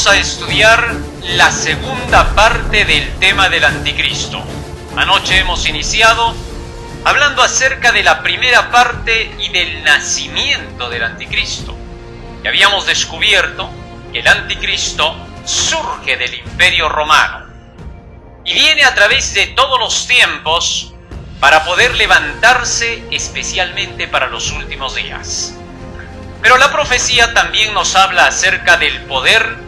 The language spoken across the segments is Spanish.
vamos a estudiar la segunda parte del tema del anticristo. Anoche hemos iniciado hablando acerca de la primera parte y del nacimiento del anticristo. Y habíamos descubierto que el anticristo surge del Imperio Romano y viene a través de todos los tiempos para poder levantarse especialmente para los últimos días. Pero la profecía también nos habla acerca del poder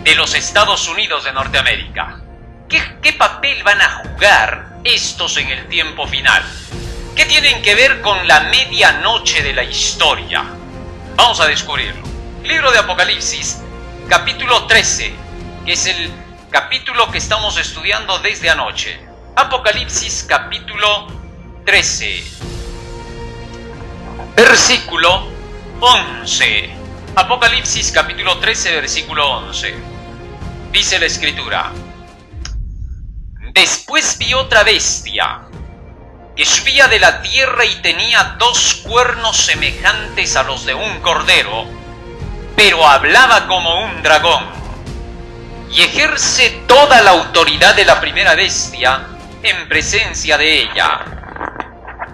de los Estados Unidos de Norteamérica. ¿Qué papel van a jugar estos en el tiempo final? ¿Qué tienen que ver con la medianoche de la historia? Vamos a descubrirlo. Libro de Apocalipsis, capítulo 13, que es el capítulo que estamos estudiando desde anoche. Apocalipsis, capítulo 13, versículo 11. Apocalipsis, capítulo 13, versículo 11. Dice la Escritura: Después vi otra bestia que subía de la tierra y tenía 2 cuernos semejantes a los de un cordero, pero hablaba como un dragón, y ejerce toda la autoridad de la primera bestia en presencia de ella,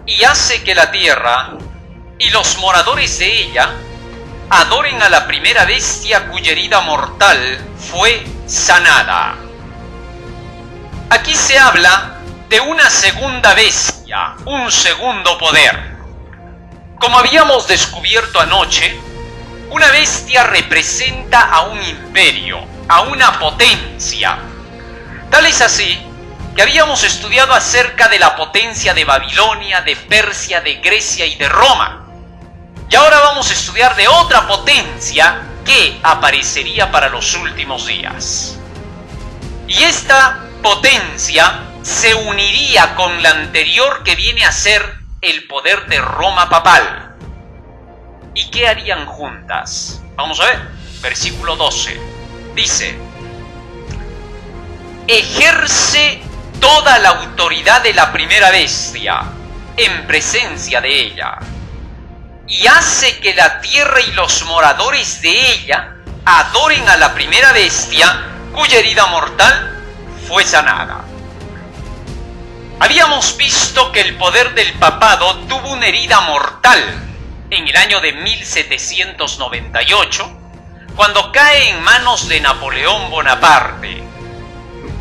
y hace que la tierra y los moradores de ella adoren a la primera bestia cuya herida mortal fue sanada. Aquí se habla de una segunda bestia, un segundo poder. Como habíamos descubierto anoche, una bestia representa a un imperio, a una potencia. Tal es así que habíamos estudiado acerca de la potencia de Babilonia, de Persia, de Grecia y de Roma. Y ahora vamos a estudiar de otra potencia que aparecería para los últimos días. Y esta potencia se uniría con la anterior, que viene a ser el poder de Roma papal. ¿Y qué harían juntas? Vamos a ver, versículo 12. Dice: ejerce toda la autoridad de la primera bestia en presencia de ella, y hace que la tierra y los moradores de ella adoren a la primera bestia cuya herida mortal fue sanada. Habíamos visto que el poder del papado tuvo una herida mortal en el año de 1798, cuando cae en manos de Napoleón Bonaparte.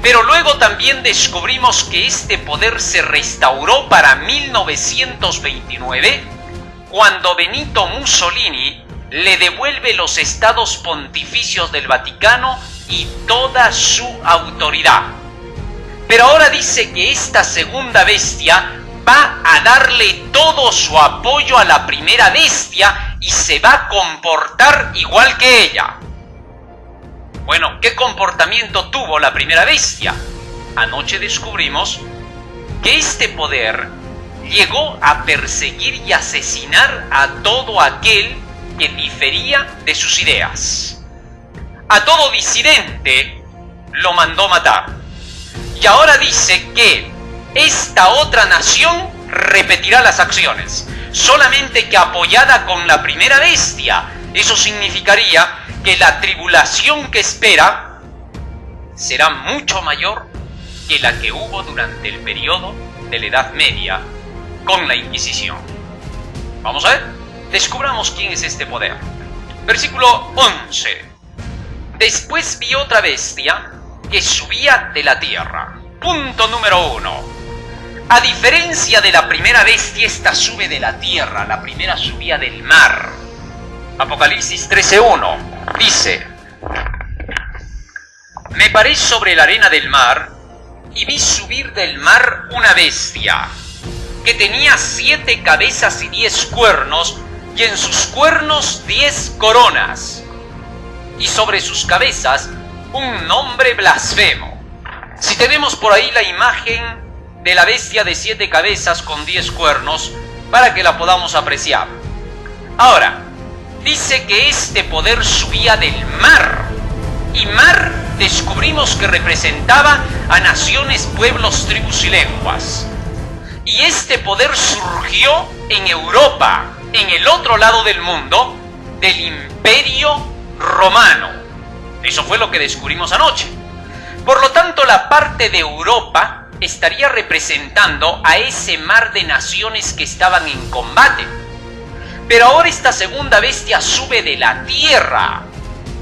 Pero luego también descubrimos que este poder se restauró para 1929, cuando Benito Mussolini le devuelve los estados pontificios del Vaticano y toda su autoridad. Pero ahora dice que esta segunda bestia va a darle todo su apoyo a la primera bestia y se va a comportar igual que ella. Bueno, ¿qué comportamiento tuvo la primera bestia? Anoche descubrimos que este poder llegó a perseguir y asesinar a todo aquel que difería de sus ideas. A todo disidente lo mandó matar. Y ahora dice que esta otra nación repetirá las acciones, solamente que apoyada con la primera bestia. Eso significaría que la tribulación que espera será mucho mayor que la que hubo durante el periodo de la Edad Media con la Inquisición. Vamos a ver, descubramos quién es este poder. Versículo 11. Después vi otra bestia que subía de la tierra. Punto número 1. A diferencia de la primera bestia, esta sube de la tierra, la primera subía del mar. Apocalipsis 13:1 dice: me paré sobre la arena del mar y vi subir del mar una bestia que tenía 7 cabezas y 10 cuernos, y en sus cuernos 10 coronas, y sobre sus cabezas un nombre blasfemo. Si tenemos por ahí la imagen de la bestia de 7 cabezas con 10 cuernos, para que la podamos apreciar. Ahora, dice que este poder subía del mar, y mar descubrimos que representaba a naciones, pueblos, tribus y lenguas. Y este poder surgió en Europa, en el otro lado del mundo, del Imperio Romano. Eso fue lo que descubrimos anoche. Por lo tanto, la parte de Europa estaría representando a ese mar de naciones que estaban en combate. Pero ahora esta segunda bestia sube de la tierra.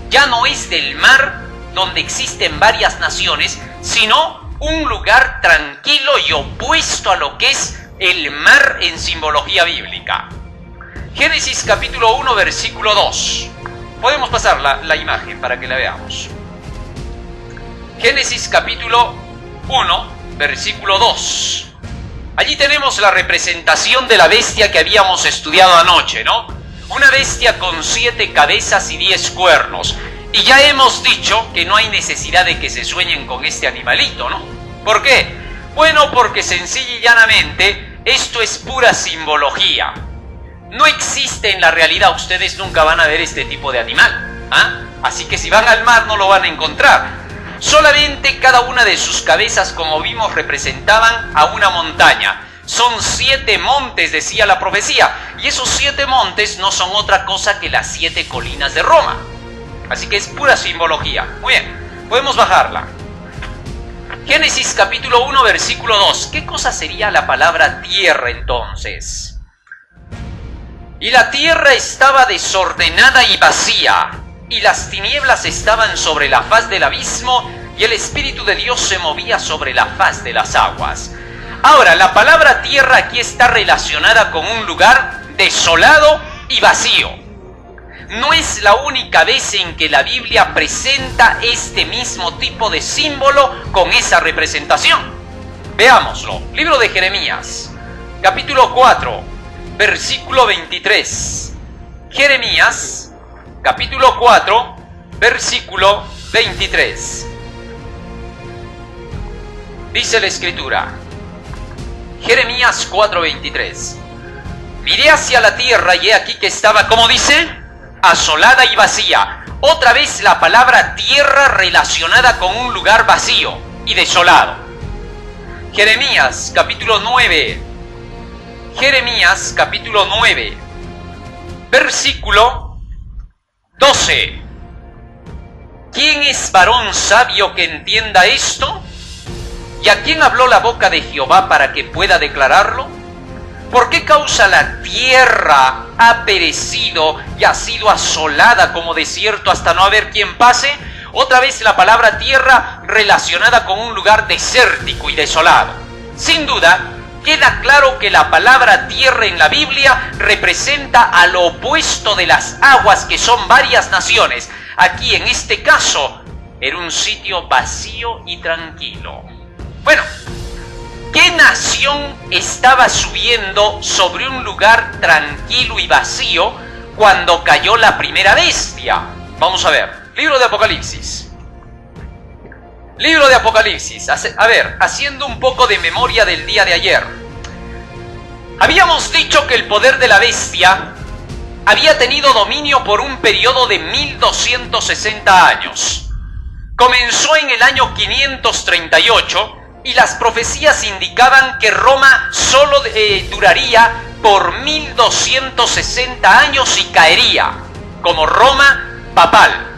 Ya no es del mar donde existen varias naciones, sino un lugar tranquilo y opuesto a lo que es el mar en simbología bíblica. Génesis capítulo 1, versículo 2. Podemos pasar la imagen para que la veamos. Génesis capítulo 1, versículo 2. Allí tenemos la representación de la bestia que habíamos estudiado anoche, ¿no? Una bestia con 7 cabezas y 10 cuernos. Y ya hemos dicho que no hay necesidad de que se sueñen con este animalito, ¿no? ¿Por qué? Bueno, porque sencilla y llanamente esto es pura simbología. No existe en la realidad, ustedes nunca van a ver este tipo de animal, ¿ah? Así que si van al mar no lo van a encontrar. Solamente cada una de sus cabezas, como vimos, representaban a una montaña. Son 7 montes, decía la profecía, y esos 7 montes no son otra cosa que las 7 colinas de Roma. Así que es pura simbología. Muy bien, podemos bajarla. Génesis capítulo 1, versículo 2. ¿Qué cosa sería la palabra tierra entonces? Y la tierra estaba desordenada y vacía, y las tinieblas estaban sobre la faz del abismo, y el Espíritu de Dios se movía sobre la faz de las aguas. Ahora, la palabra tierra aquí está relacionada con un lugar desolado y vacío. No es la única vez en que la Biblia presenta este mismo tipo de símbolo con esa representación. Veámoslo. Libro de Jeremías, capítulo 4, versículo 23. Jeremías, capítulo 4, versículo 23. Dice la Escritura, Jeremías 4:23. Miré hacia la tierra y he aquí que estaba, ¿cómo dice? Asolada y vacía. Otra vez la palabra tierra relacionada con un lugar vacío y desolado. Jeremías capítulo 9. Jeremías capítulo 9, versículo 12. ¿Quién es varón sabio que entienda esto? ¿Y a quién habló la boca de Jehová para que pueda declararlo? ¿Por qué causa la tierra ha perecido y ha sido asolada como desierto hasta no haber quien pase? Otra vez la palabra tierra relacionada con un lugar desértico y desolado. Sin duda, queda claro que la palabra tierra en la Biblia representa al opuesto de las aguas, que son varias naciones. Aquí, en este caso, era un sitio vacío y tranquilo. Bueno, ¿qué nación estaba subiendo sobre un lugar tranquilo y vacío cuando cayó la primera bestia? Vamos a ver, libro de Apocalipsis. Libro de Apocalipsis. A ver, haciendo un poco de memoria del día de ayer. Habíamos dicho que el poder de la bestia había tenido dominio por un periodo de 1260 años. Comenzó en el año 538 y las profecías indicaban que Roma solo duraría por 1260 años y caería como Roma papal.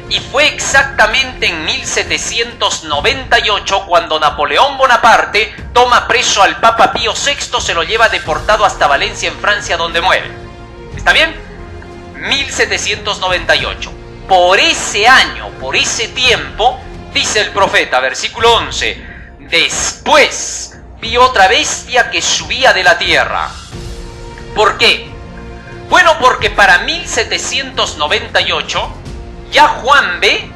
Y fue exactamente en 1798 cuando Napoleón Bonaparte toma preso al Papa Pío VI, se lo lleva deportado hasta Valencia, en Francia, donde muere. ¿Está bien? 1798. Por ese año, por ese tiempo, dice el profeta, versículo 11, después vi otra bestia que subía de la tierra. ¿Por qué? Bueno, porque para 1798 ya Juan ve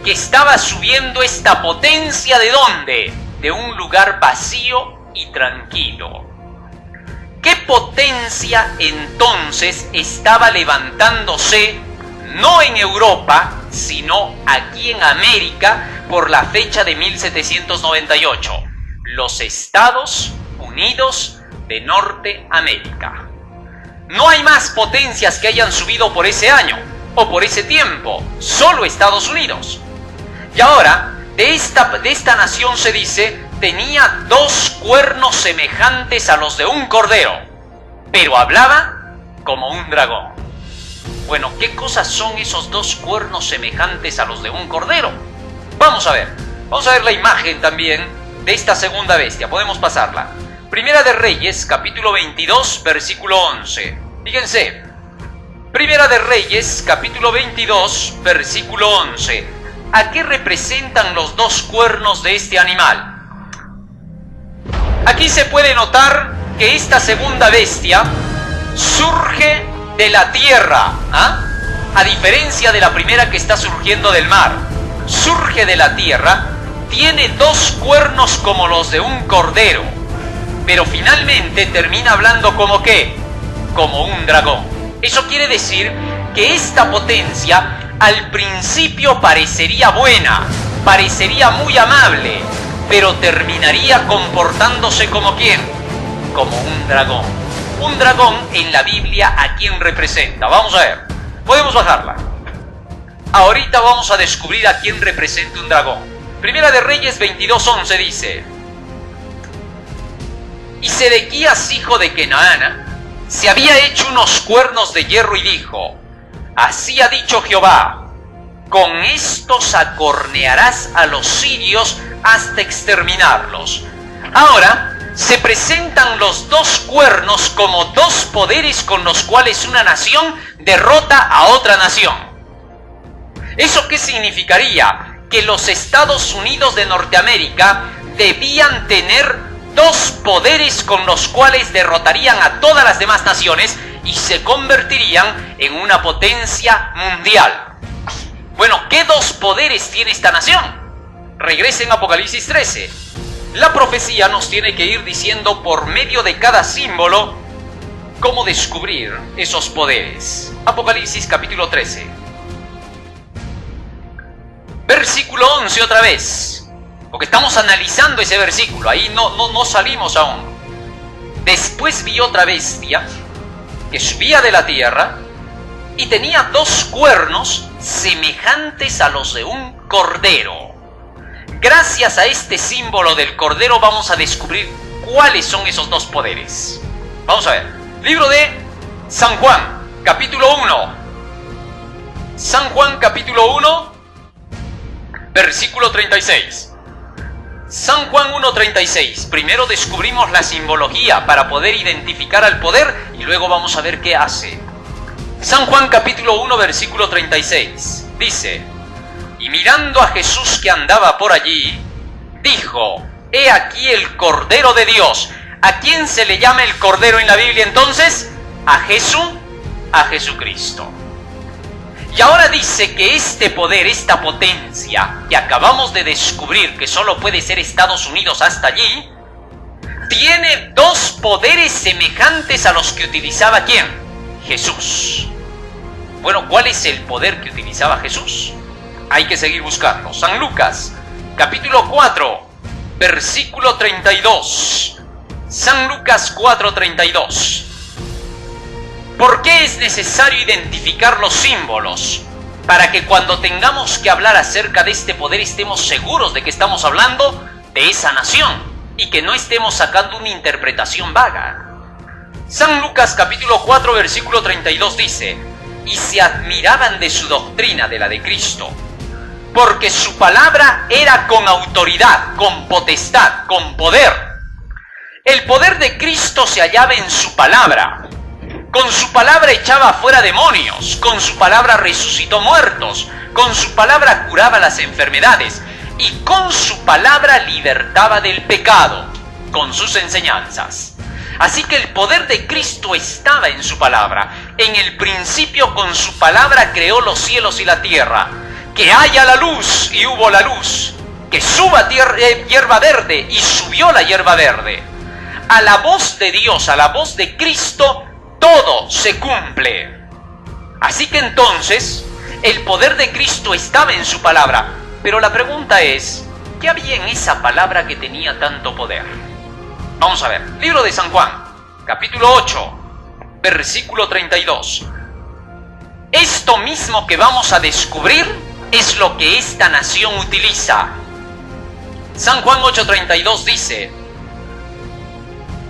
que estaba subiendo esta potencia. ¿De dónde? De un lugar vacío y tranquilo. ¿Qué potencia entonces estaba levantándose, no en Europa, sino aquí en América, por la fecha de 1798? Los Estados Unidos de Norteamérica. No hay más potencias que hayan subido por ese año o por ese tiempo, solo Estados Unidos. Y ahora, de esta nación se dice, tenía 2 cuernos semejantes a los de un cordero, pero hablaba como un dragón. Bueno, ¿qué cosas son esos dos cuernos semejantes a los de un cordero? Vamos a ver la imagen también de esta segunda bestia. Podemos pasarla. Primera de Reyes, capítulo 22, versículo 11. Fíjense, Primera de Reyes, capítulo 22, versículo 11. ¿A qué representan los dos cuernos de este animal? Aquí se puede notar que esta segunda bestia surge de la tierra, a diferencia de la primera que está surgiendo del mar. Surge de la tierra, tiene dos cuernos como los de un cordero, pero finalmente termina hablando como ¿qué? Como un dragón. Eso quiere decir que esta potencia al principio parecería buena, parecería muy amable, pero terminaría comportándose como ¿quién? Como un dragón. Un dragón en la Biblia, ¿a quién representa? Vamos a ver, podemos bajarla. Ahorita vamos a descubrir a quién representa un dragón. Primera de Reyes 22:11 dice: Y Sedequías, hijo de Kenaana, se había hecho unos cuernos de hierro y dijo: Así ha dicho Jehová, con estos acornearás a los sirios hasta exterminarlos. Ahora se presentan los dos cuernos como dos poderes con los cuales una nación derrota a otra nación. ¿Eso qué significaría? Que los Estados Unidos de Norteamérica debían tener dos poderes con los cuales derrotarían a todas las demás naciones y se convertirían en una potencia mundial. Bueno, ¿qué dos poderes tiene esta nación? Regresen a Apocalipsis 13. La profecía nos tiene que ir diciendo por medio de cada símbolo cómo descubrir esos poderes. Apocalipsis capítulo 13. Versículo 11 otra vez, porque estamos analizando ese versículo, ahí no salimos aún. Después vi otra bestia que subía de la tierra y tenía dos cuernos semejantes a los de un cordero. Gracias a este símbolo del cordero vamos a descubrir cuáles son esos dos poderes. Vamos a ver, libro de San Juan, capítulo 1. San Juan, capítulo 1, versículo 36. San Juan 1:36. Primero descubrimos la simbología para poder identificar al poder y luego vamos a ver qué hace. San Juan capítulo 1 versículo 36. Dice: Y mirando a Jesús que andaba por allí, dijo: He aquí el Cordero de Dios. ¿A quién se le llama el Cordero en la Biblia entonces? A Jesucristo. Y ahora dice que este poder, esta potencia que acabamos de descubrir que solo puede ser Estados Unidos hasta allí, tiene dos poderes semejantes a los que utilizaba ¿quién? Jesús. Bueno, ¿cuál es el poder que utilizaba Jesús? Hay que seguir buscando. San Lucas, capítulo 4, versículo 32. San Lucas 4:32. ¿Por qué es necesario identificar los símbolos? Para que cuando tengamos que hablar acerca de este poder estemos seguros de que estamos hablando de esa nación y que no estemos sacando una interpretación vaga. San Lucas capítulo 4 versículo 32 dice: Y se admiraban de su doctrina, de la de Cristo, porque su palabra era con autoridad, con potestad, con poder. El poder de Cristo se hallaba en su palabra. Con su palabra echaba fuera demonios, con su palabra resucitó muertos, con su palabra curaba las enfermedades y con su palabra libertaba del pecado, con sus enseñanzas. Así que el poder de Cristo estaba en su palabra. En el principio con su palabra creó los cielos y la tierra. Que haya la luz y hubo la luz. Que suba hierba verde y subió la hierba verde. A la voz de Dios, a la voz de Cristo, todo se cumple. Así que entonces, el poder de Cristo estaba en su palabra. Pero la pregunta es, ¿qué había en esa palabra que tenía tanto poder? Vamos a ver, libro de San Juan, capítulo 8, versículo 32. Esto mismo que vamos a descubrir es lo que esta nación utiliza. San Juan 8:32 dice: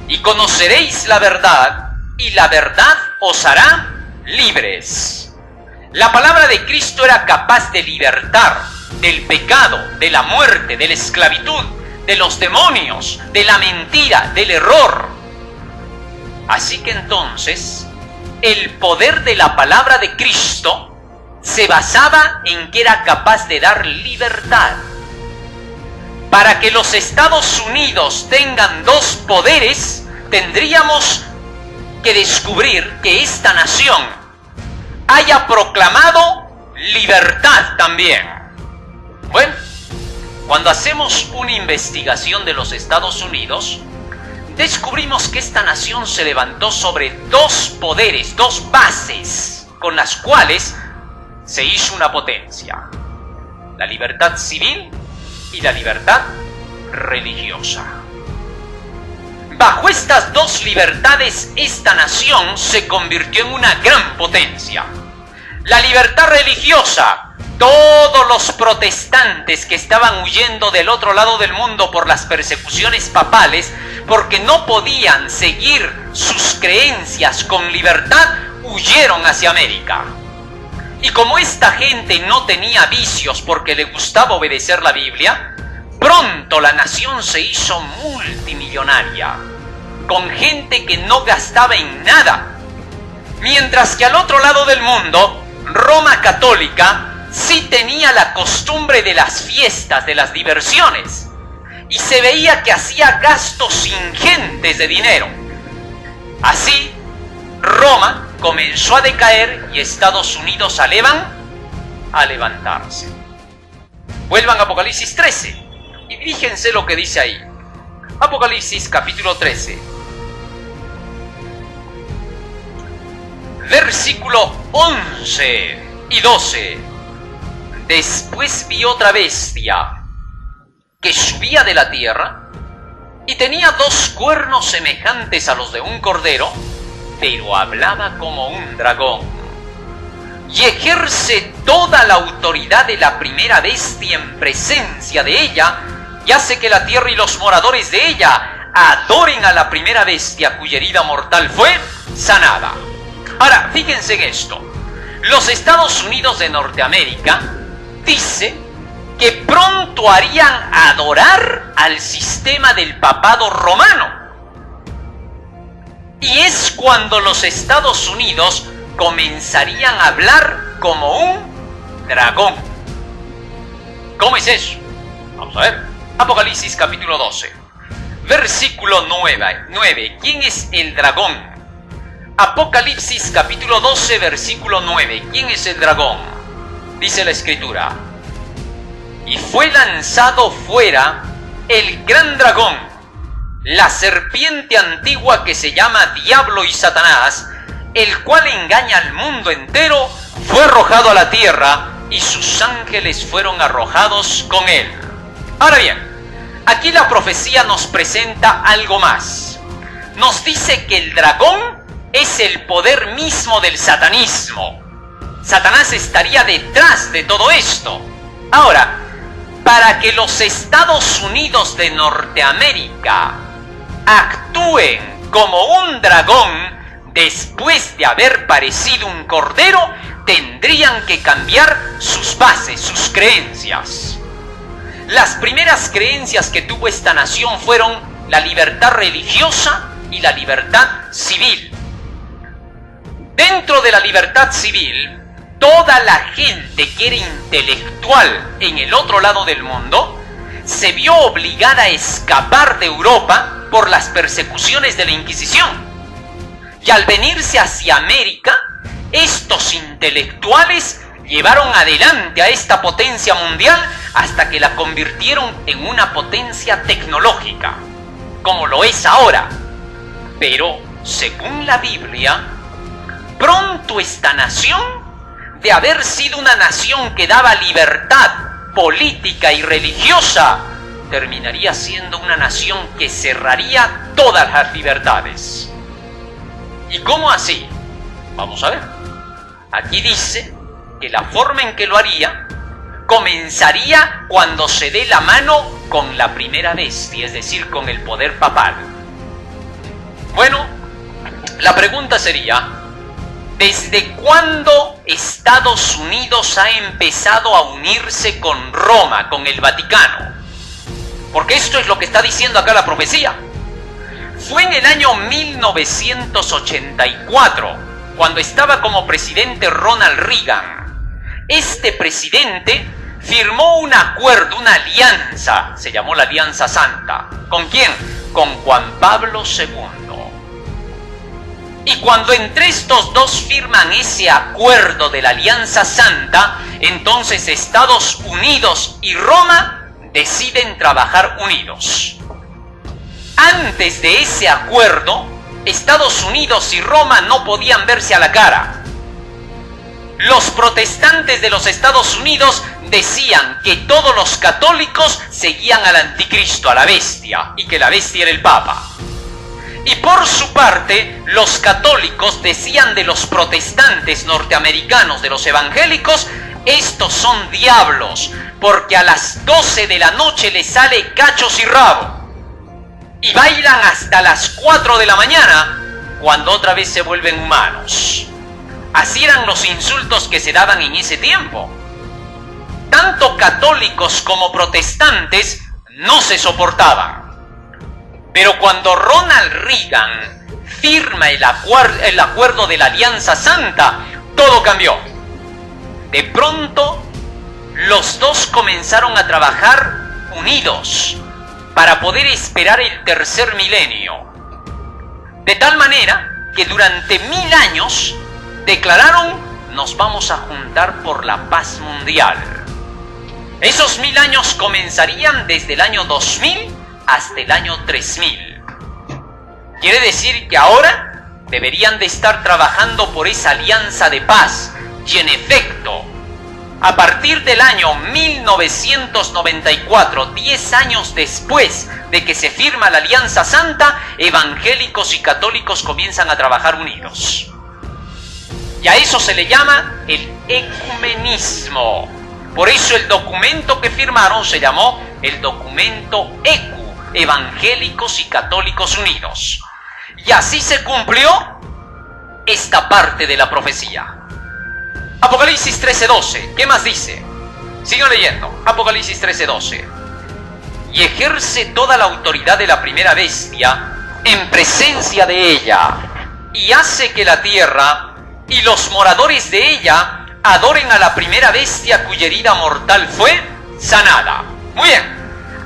Y conoceréis la verdad, y la verdad os hará libres. La palabra de Cristo era capaz de libertar del pecado, de la muerte, de la esclavitud, de los demonios, de la mentira, del error. Así que entonces, el poder de la palabra de Cristo se basaba en que era capaz de dar libertad. Para que los Estados Unidos tengan dos poderes, tendríamos que descubrir que esta nación haya proclamado libertad también. Bueno, cuando hacemos una investigación de los Estados Unidos, descubrimos que esta nación se levantó sobre dos poderes, dos bases, con las cuales se hizo una potencia: la libertad civil y la libertad religiosa. Bajo estas dos libertades, esta nación se convirtió en una gran potencia. La libertad religiosa, todos los protestantes que estaban huyendo del otro lado del mundo por las persecuciones papales, porque no podían seguir sus creencias con libertad, huyeron hacia América. Y como esta gente no tenía vicios porque le gustaba obedecer la Biblia, pronto la nación se hizo multimillonaria, con gente que no gastaba en nada. Mientras que al otro lado del mundo, Roma católica sí tenía la costumbre de las fiestas, de las diversiones, y se veía que hacía gastos ingentes de dinero. Así, Roma comenzó a decaer y Estados Unidos a levantarse. Vuelvan a Apocalipsis 13 y fíjense lo que dice ahí. Apocalipsis capítulo 13, versículo 11 y 12. Después vi otra bestia que subía de la tierra y tenía dos cuernos semejantes a los de un cordero, pero hablaba como un dragón, y ejerce toda la autoridad de la primera bestia en presencia de ella, y hace que la tierra y los moradores de ella adoren a la primera bestia cuya herida mortal fue sanada. Ahora, fíjense en esto. Los Estados Unidos de Norteamérica dice que pronto harían adorar al sistema del papado romano. Y es cuando los Estados Unidos comenzarían a hablar como un dragón. ¿Cómo es eso? Vamos a ver. Apocalipsis capítulo 12, versículo 9. ¿Quién es el dragón? Apocalipsis capítulo 12, versículo 9. ¿Quién es el dragón? Dice la Escritura: y fue lanzado fuera el gran dragón, la serpiente antigua que se llama Diablo y Satanás, el cual engaña al mundo entero, fue arrojado a la tierra y sus ángeles fueron arrojados con él. Ahora bien, aquí la profecía nos presenta algo más. Nos dice que el dragón es el poder mismo del satanismo. Satanás estaría detrás de todo esto. Ahora, para que los Estados Unidos de Norteamérica actúen como un dragón después de haber parecido un cordero, tendrían que cambiar sus bases, sus creencias. Las primeras creencias que tuvo esta nación fueron la libertad religiosa y la libertad civil. Dentro de la libertad civil, toda la gente que era intelectual en el otro lado del mundo se vio obligada a escapar de Europa por las persecuciones de la Inquisición. Y al venirse hacia América, estos intelectuales llevaron adelante a esta potencia mundial hasta que la convirtieron en una potencia tecnológica, como lo es ahora. Pero, según la Biblia, pronto esta nación, de haber sido una nación que daba libertad política y religiosa, terminaría siendo una nación que cerraría todas las libertades. ¿Y cómo así? Vamos a ver. Aquí dice que la forma en que lo haría comenzaría cuando se dé la mano con la primera bestia, es decir, con el poder papal. Bueno, la pregunta sería: ¿desde cuándo Estados Unidos ha empezado a unirse con Roma, con el Vaticano. Porque esto es lo que está diciendo acá la profecía. Fue en el año 1984, cuando estaba como presidente Ronald Reagan. Este presidente firmó un acuerdo, una alianza, se llamó la Alianza Santa. ¿Con quién? Con Juan Pablo II. Y cuando entre estos dos firman ese acuerdo de la Alianza Santa, entonces Estados Unidos y Roma deciden trabajar unidos. Antes de ese acuerdo, Estados Unidos y Roma no podían verse a la cara. Los protestantes de los Estados Unidos decían que todos los católicos seguían al anticristo, a la bestia, y que la bestia era el Papa. Y por su parte, los católicos decían de los protestantes norteamericanos, de los evangélicos, estos son diablos, porque a las 12 de la noche les sale cachos y rabo. Y bailan hasta las 4 de la mañana, cuando otra vez se vuelven humanos. Así eran los insultos que se daban en ese tiempo. Tanto católicos como protestantes no se soportaban. Pero cuando Ronald Reagan firma el acuerdo de la Alianza Santa, todo cambió. De pronto, los dos comenzaron a trabajar unidos para poder esperar el tercer milenio. De tal manera que durante 1000 años declararon: nos vamos a juntar por la paz mundial. Esos 1000 años comenzarían desde el año 2000 hasta el año 3000. Quiere decir que ahora deberían de estar trabajando por esa alianza de paz. Y en efecto, a partir del año 1994, 10 años después de que se firma la Alianza Santa, evangélicos y católicos comienzan a trabajar unidos. Y a eso se le llama el ecumenismo. Por eso el documento que firmaron se llamó el documento ECU, Evangélicos y Católicos Unidos. Y así se cumplió esta parte de la profecía. Apocalipsis 13:12, ¿qué más dice? Sigo leyendo, Apocalipsis 13:12. Y ejerce toda la autoridad de la primera bestia en presencia de ella, y hace que la tierra y los moradores de ella adoren a la primera bestia cuya herida mortal fue sanada. Muy bien,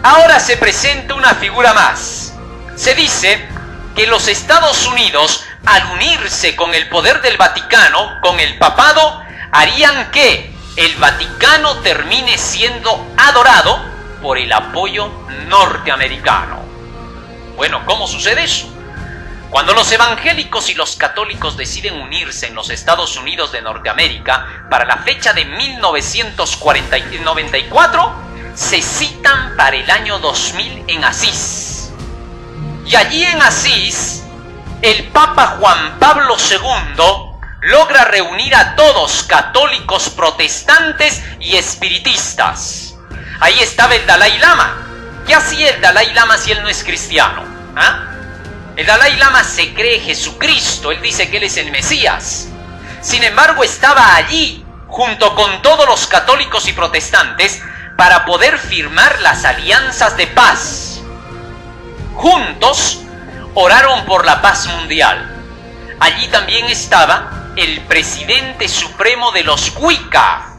ahora se presenta una figura más. Se dice que los Estados Unidos, al unirse con el poder del Vaticano, con el papado, harían que el Vaticano termine siendo adorado por el apoyo norteamericano. Bueno, ¿cómo sucede eso? Cuando los evangélicos y los católicos deciden unirse en los Estados Unidos de Norteamérica para la fecha de 1994, se citan para el año 2000 en Asís. Y allí en Asís, el Papa Juan Pablo II logra reunir a todos, católicos, protestantes y espiritistas. Ahí estaba el Dalai Lama. ¿Qué hacía el Dalai Lama si él no es cristiano? El Dalai Lama se cree Jesucristo, él dice que él es el Mesías. Sin embargo, estaba allí, junto con todos los católicos y protestantes, para poder firmar las alianzas de paz. Juntos, oraron por la paz mundial. Allí también estaba el presidente supremo de los Wicca,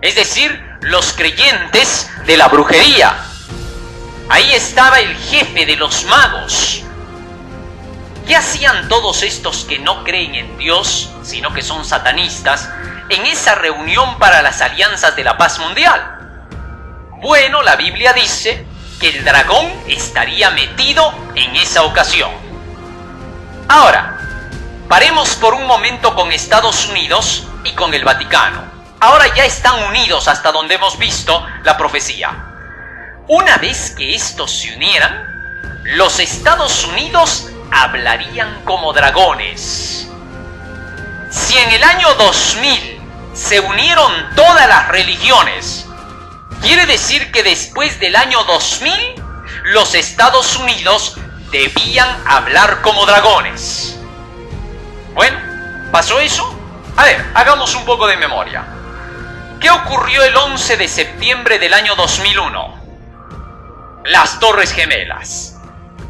es decir, los creyentes de la brujería. Ahí estaba el jefe de los magos. ¿Qué hacían todos estos que no creen en Dios, sino que son satanistas, en esa reunión para las alianzas de la paz mundial? Bueno, la Biblia dice que el dragón estaría metido en esa ocasión. Ahora, paremos por un momento con Estados Unidos y con el Vaticano. Ahora ya están unidos hasta donde hemos visto la profecía. Una vez que estos se unieran, los Estados Unidos hablarían como dragones. Si en el año 2000 se unieron todas las religiones, quiere decir que después del año 2000 los Estados Unidos debían hablar como dragones. Bueno, pasó eso A ver, hagamos un poco de memoria. ¿Qué ocurrió el 11 de septiembre del año 2001? Las Torres Gemelas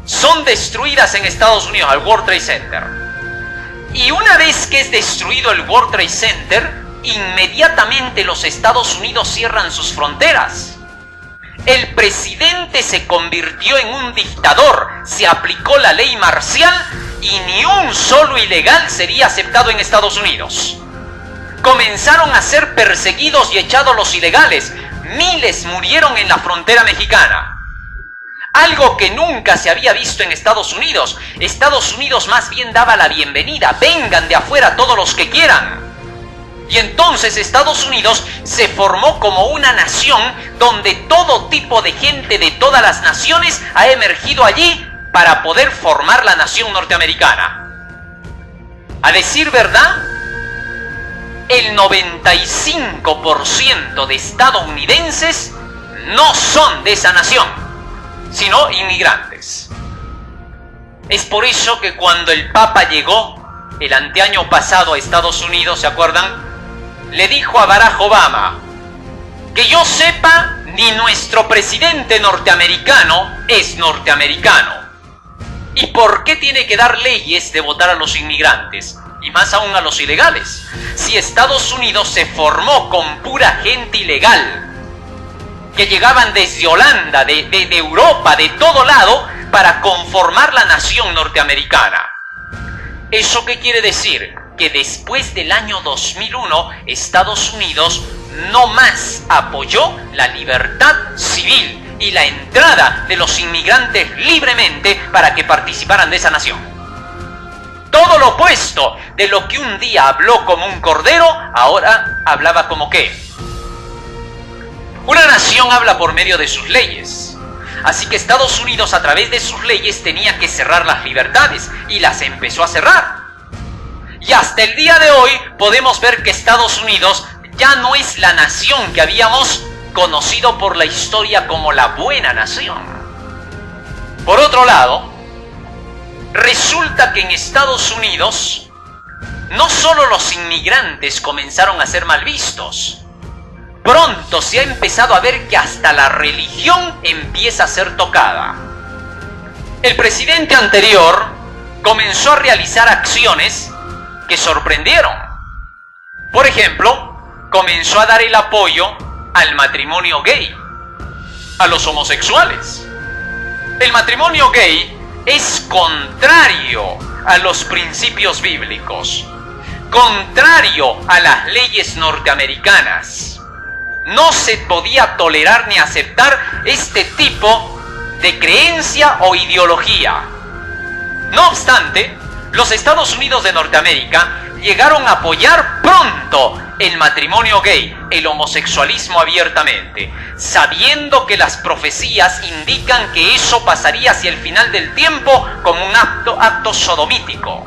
son destruidas en Estados Unidos, al World Trade Center. Y una vez que es destruido el World Trade Center, inmediatamente los Estados Unidos cierran sus fronteras. El presidente se convirtió en un dictador, se aplicó la ley marcial y ni un solo ilegal sería aceptado en Estados Unidos. Comenzaron a ser perseguidos y echados los ilegales. Miles murieron en la frontera mexicana. Algo que nunca se había visto en Estados Unidos. Estados Unidos más bien daba la bienvenida. Vengan de afuera todos los que quieran. Y entonces Estados Unidos se formó como una nación donde todo tipo de gente de todas las naciones ha emergido allí para poder formar la nación norteamericana. A decir verdad, el 95% de estadounidenses no son de esa nación, sino inmigrantes. Es por eso que cuando el Papa llegó el anteaño pasado a Estados Unidos, ¿se acuerdan?, le dijo a Barack Obama: que yo sepa, ni nuestro presidente norteamericano es norteamericano. ¿Y por qué tiene que dar leyes de votar a los inmigrantes? Y más aún a los ilegales. Si Estados Unidos se formó con pura gente ilegal, que llegaban desde Holanda, de Europa, de todo lado, para conformar la nación norteamericana. ¿Eso qué quiere decir? Que después del año 2001, Estados Unidos no más apoyó la libertad civil y la entrada de los inmigrantes libremente para que participaran de esa nación. Todo lo opuesto de lo que un día habló como un cordero, ahora hablaba como ¿qué? Una nación habla por medio de sus leyes. Así que Estados Unidos, a través de sus leyes, tenía que cerrar las libertades y las empezó a cerrar. Y hasta el día de hoy podemos ver que Estados Unidos ya no es la nación que habíamos conocido por la historia como la buena nación. Por otro lado, resulta que en Estados Unidos no solo los inmigrantes comenzaron a ser mal vistos. Pronto se ha empezado a ver que hasta la religión empieza a ser tocada. El presidente anterior comenzó a realizar acciones que sorprendieron. Por ejemplo, comenzó a dar el apoyo al matrimonio gay, a los homosexuales. El matrimonio gay es contrario a los principios bíblicos, contrario a las leyes norteamericanas. No se podía tolerar ni aceptar este tipo de creencia o ideología. No obstante, los Estados Unidos de Norteamérica llegaron a apoyar pronto el matrimonio gay, el homosexualismo abiertamente, sabiendo que las profecías indican que eso pasaría hacia el final del tiempo como un acto sodomítico.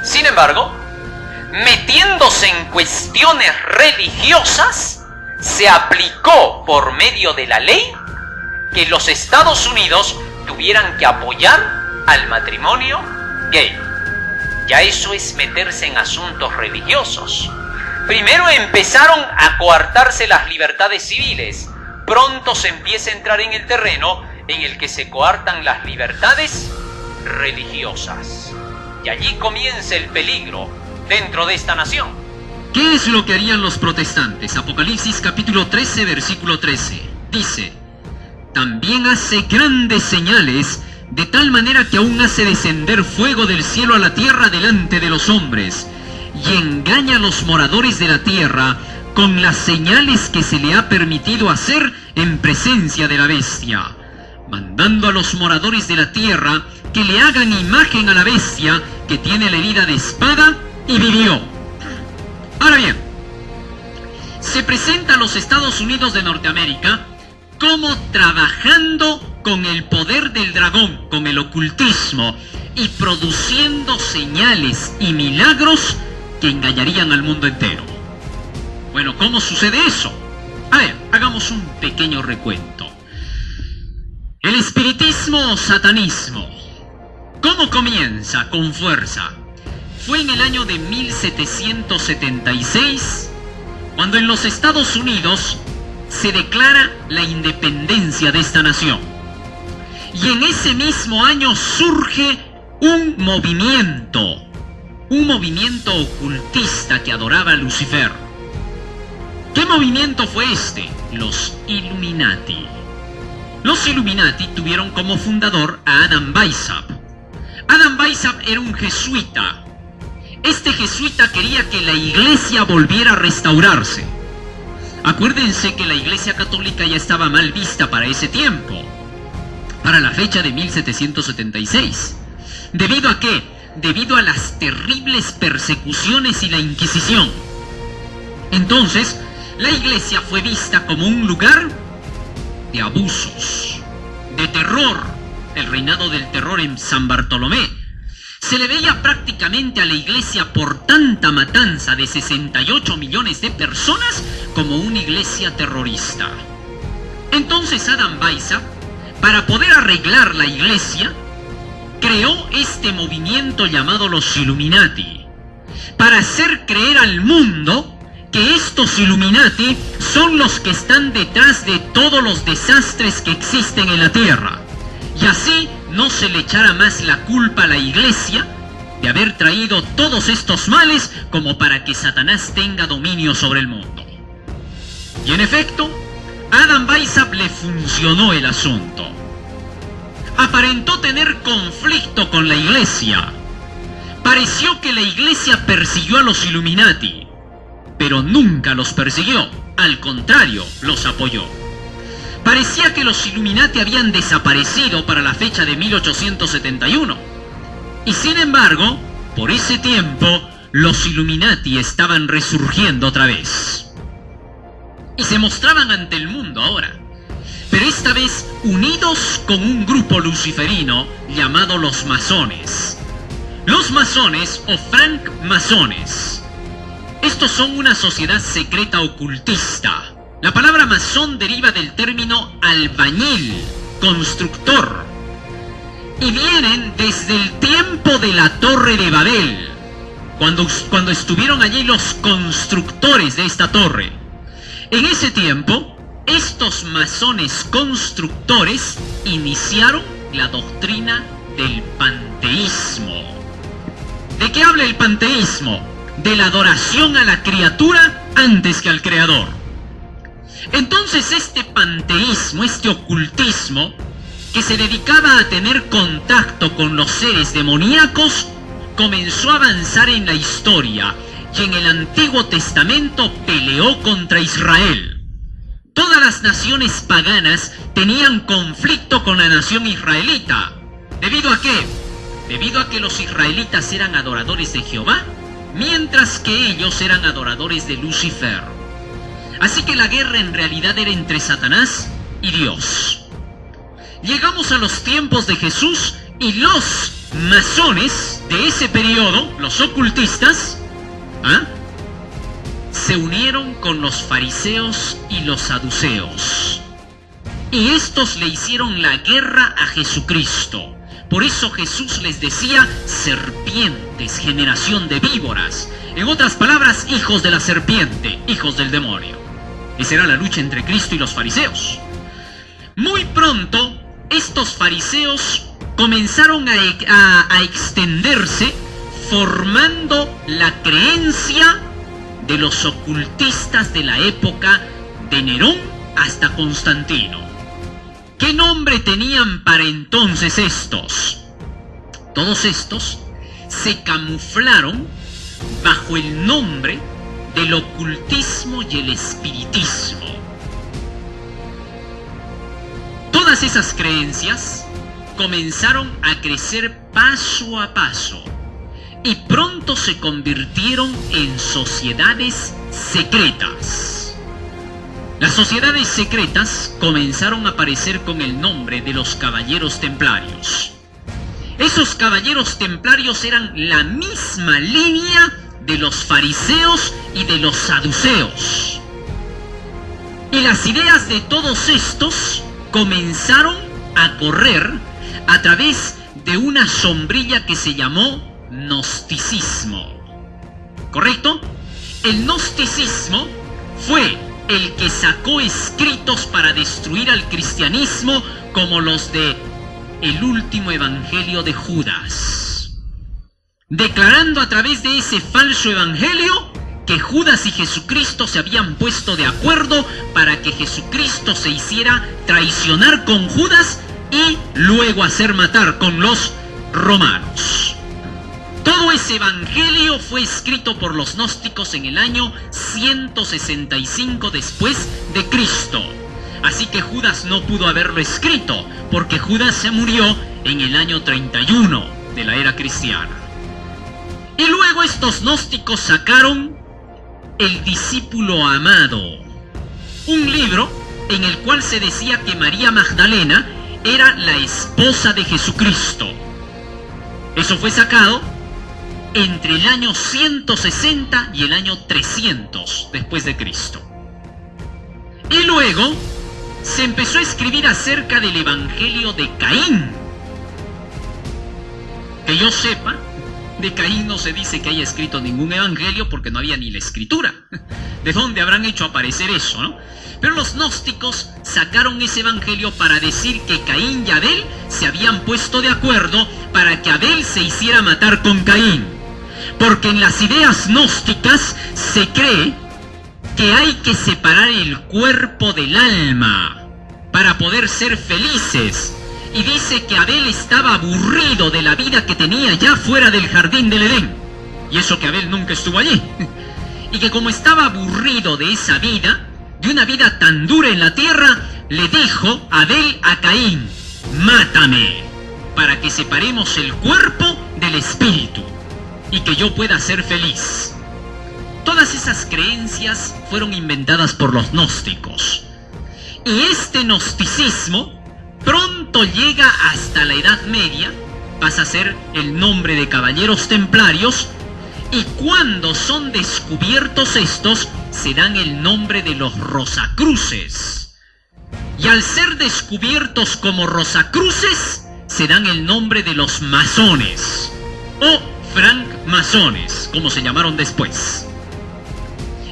Sin embargo, metiéndose en cuestiones religiosas, se aplicó por medio de la ley que los Estados Unidos tuvieran que apoyar al matrimonio gay. Ya eso es meterse en asuntos religiosos. Primero empezaron a coartarse las libertades civiles. Pronto se empieza a entrar en el terreno en el que se coartan las libertades religiosas. Y allí comienza el peligro dentro de esta nación. ¿Qué es lo que harían los protestantes? Apocalipsis capítulo 13, versículo 13. Dice: también hace grandes señales, de tal manera que aún hace descender fuego del cielo a la tierra delante de los hombres, y engaña a los moradores de la tierra con las señales que se le ha permitido hacer en presencia de la bestia, mandando a los moradores de la tierra que le hagan imagen a la bestia que tiene la herida de espada y vivió. Ahora bien, se presenta a los Estados Unidos de Norteamérica como trabajando con el poder del dragón, con el ocultismo, y produciendo señales y milagros que engañarían al mundo entero. Bueno, ¿cómo sucede eso? A ver, hagamos un pequeño recuento. El espiritismo o satanismo, ¿cómo comienza? Con fuerza. fue en el año de 1776, cuando en los Estados Unidos se declara la independencia de esta nación. Y en ese mismo año surge un movimiento ocultista que adoraba a Lucifer. ¿Qué movimiento fue este? Los Illuminati. Los Illuminati tuvieron como fundador a Adam Weishaupt. Adam Weishaupt era un jesuita. Este jesuita quería que la iglesia volviera a restaurarse. Acuérdense que la iglesia católica ya estaba mal vista para ese tiempo, para la fecha de 1776. ¿Debido a qué? Debido a las terribles persecuciones y la Inquisición. Entonces, la iglesia fue vista como un lugar de abusos, de terror, el reinado del terror en San Bartolomé. Se le veía prácticamente a la iglesia por tanta matanza de 68 millones de personas como una iglesia terrorista. Entonces Adam Weishaupt, para poder arreglar la iglesia, creó este movimiento llamado los Illuminati, para hacer creer al mundo que estos Illuminati son los que están detrás de todos los desastres que existen en la tierra, y así no se le echara más la culpa a la iglesia de haber traído todos estos males como para que Satanás tenga dominio sobre el mundo. Y en efecto, a Adam Weishaupt le funcionó el asunto. Aparentó tener conflicto con la iglesia. Pareció que la iglesia persiguió a los Illuminati, pero nunca los persiguió, al contrario, los apoyó. Parecía que los Illuminati habían desaparecido para la fecha de 1871. Y sin embargo, por ese tiempo, los Illuminati estaban resurgiendo otra vez. Y se mostraban ante el mundo ahora, pero esta vez unidos con un grupo luciferino llamado los masones. Los masones o francmasones. Estos son una sociedad secreta ocultista. La palabra masón deriva del término albañil, constructor, y vienen desde el tiempo de la Torre de Babel, cuando estuvieron allí los constructores de esta torre. En ese tiempo, estos masones constructores iniciaron la doctrina del panteísmo. ¿De qué habla el panteísmo? De la adoración a la criatura antes que al creador. Entonces este panteísmo, este ocultismo, que se dedicaba a tener contacto con los seres demoníacos, comenzó a avanzar en la historia y en el Antiguo Testamento peleó contra Israel. Todas las naciones paganas tenían conflicto con la nación israelita. ¿Debido a qué? Debido a que los israelitas eran adoradores de Jehová, mientras que ellos eran adoradores de Lucifer. Así que la guerra en realidad era entre Satanás y Dios. Llegamos a los tiempos de Jesús y los masones de ese periodo, los ocultistas, se unieron con los fariseos y los saduceos. Y estos le hicieron la guerra a Jesucristo. Por eso Jesús les decía serpientes, generación de víboras. En otras palabras, hijos de la serpiente, hijos del demonio. Esa era la lucha entre Cristo y los fariseos. Muy pronto, estos fariseos comenzaron a extenderse, formando la creencia de los ocultistas de la época de Nerón hasta Constantino. ¿Qué nombre tenían para entonces estos? Todos estos se camuflaron bajo el nombre del ocultismo y el espiritismo. Todas esas creencias comenzaron a crecer paso a paso y pronto se convirtieron en sociedades secretas. Las sociedades secretas comenzaron a aparecer con el nombre de los caballeros templarios. Esos caballeros templarios eran la misma línea de los fariseos y de los saduceos. Y las ideas de todos estos comenzaron a correr a través de una sombrilla que se llamó gnosticismo. ¿Correcto? El gnosticismo fue el que sacó escritos para destruir al cristianismo, como los de el último evangelio de Judas, declarando a través de ese falso evangelio que Judas y Jesucristo se habían puesto de acuerdo para que Jesucristo se hiciera traicionar con Judas y luego hacer matar con los romanos. Todo ese evangelio fue escrito por los gnósticos en el año 165 después de Cristo. Así que Judas no pudo haberlo escrito, porque Judas se murió en el año 31 de la era cristiana. Y luego estos gnósticos sacaron El discípulo amado, un libro en el cual se decía que María Magdalena era la esposa de Jesucristo. Eso fue sacado entre el año 160 y el año 300 después de Cristo. Y luego se empezó a escribir acerca del evangelio de Caín. Que yo sepa, de Caín no se dice que haya escrito ningún evangelio, porque no había ni la escritura. ¿De dónde habrán hecho aparecer eso, no? Pero los gnósticos sacaron ese evangelio para decir que Caín y Abel se habían puesto de acuerdo para que Abel se hiciera matar con Caín. Porque en las ideas gnósticas se cree que hay que separar el cuerpo del alma para poder ser felices. Y dice que Abel estaba aburrido de la vida que tenía ya fuera del jardín del Edén. Y eso que Abel nunca estuvo allí. Y que como estaba aburrido de esa vida, de una vida tan dura en la tierra, le dijo Abel a Caín: mátame, para que separemos el cuerpo del espíritu y que yo pueda ser feliz. Todas esas creencias fueron inventadas por los gnósticos. Y este gnosticismo pronto llega hasta la Edad Media, pasa a ser el nombre de caballeros templarios, y cuando son descubiertos estos, se dan el nombre de los Rosacruces. Y al ser descubiertos como Rosacruces, se dan el nombre de los masones, o francmasones, como se llamaron después.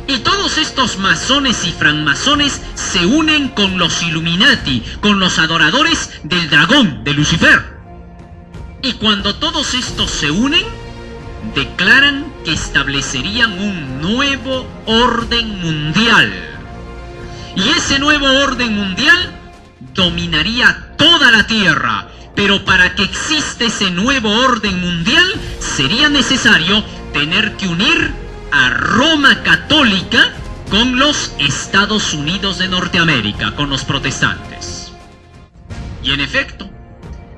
Y todos estos masones y francmasones se unen con los Illuminati, con los adoradores del dragón, de Lucifer. Y cuando todos estos se unen, declaran que establecerían un nuevo orden mundial. Y ese nuevo orden mundial dominaría toda la Tierra. Pero para que exista ese nuevo orden mundial, sería necesario tener que unir a Roma Católica con los Estados Unidos de Norteamérica, con los protestantes. Y en efecto,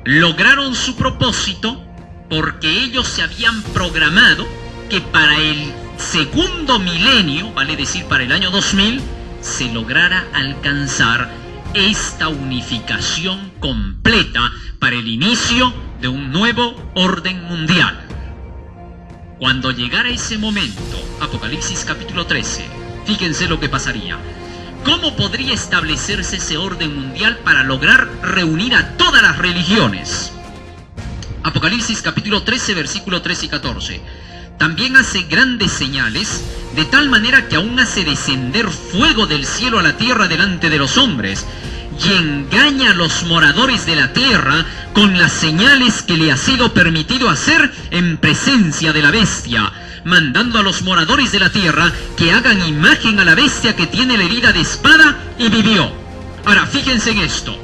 lograron su propósito, porque ellos se habían programado que para el segundo milenio, vale decir para el año 2000, se lograra alcanzar esta unificación completa para el inicio de un nuevo orden mundial. Cuando llegara ese momento, Apocalipsis capítulo 13, fíjense lo que pasaría. ¿Cómo podría establecerse ese orden mundial para lograr reunir a todas las religiones? Apocalipsis capítulo 13, versículo 13 y 14. También hace grandes señales, de tal manera que aún hace descender fuego del cielo a la tierra delante de los hombres, y engaña a los moradores de la tierra con las señales que le ha sido permitido hacer en presencia de la bestia, mandando a los moradores de la tierra que hagan imagen a la bestia que tiene la herida de espada y vivió. Ahora, fíjense en esto.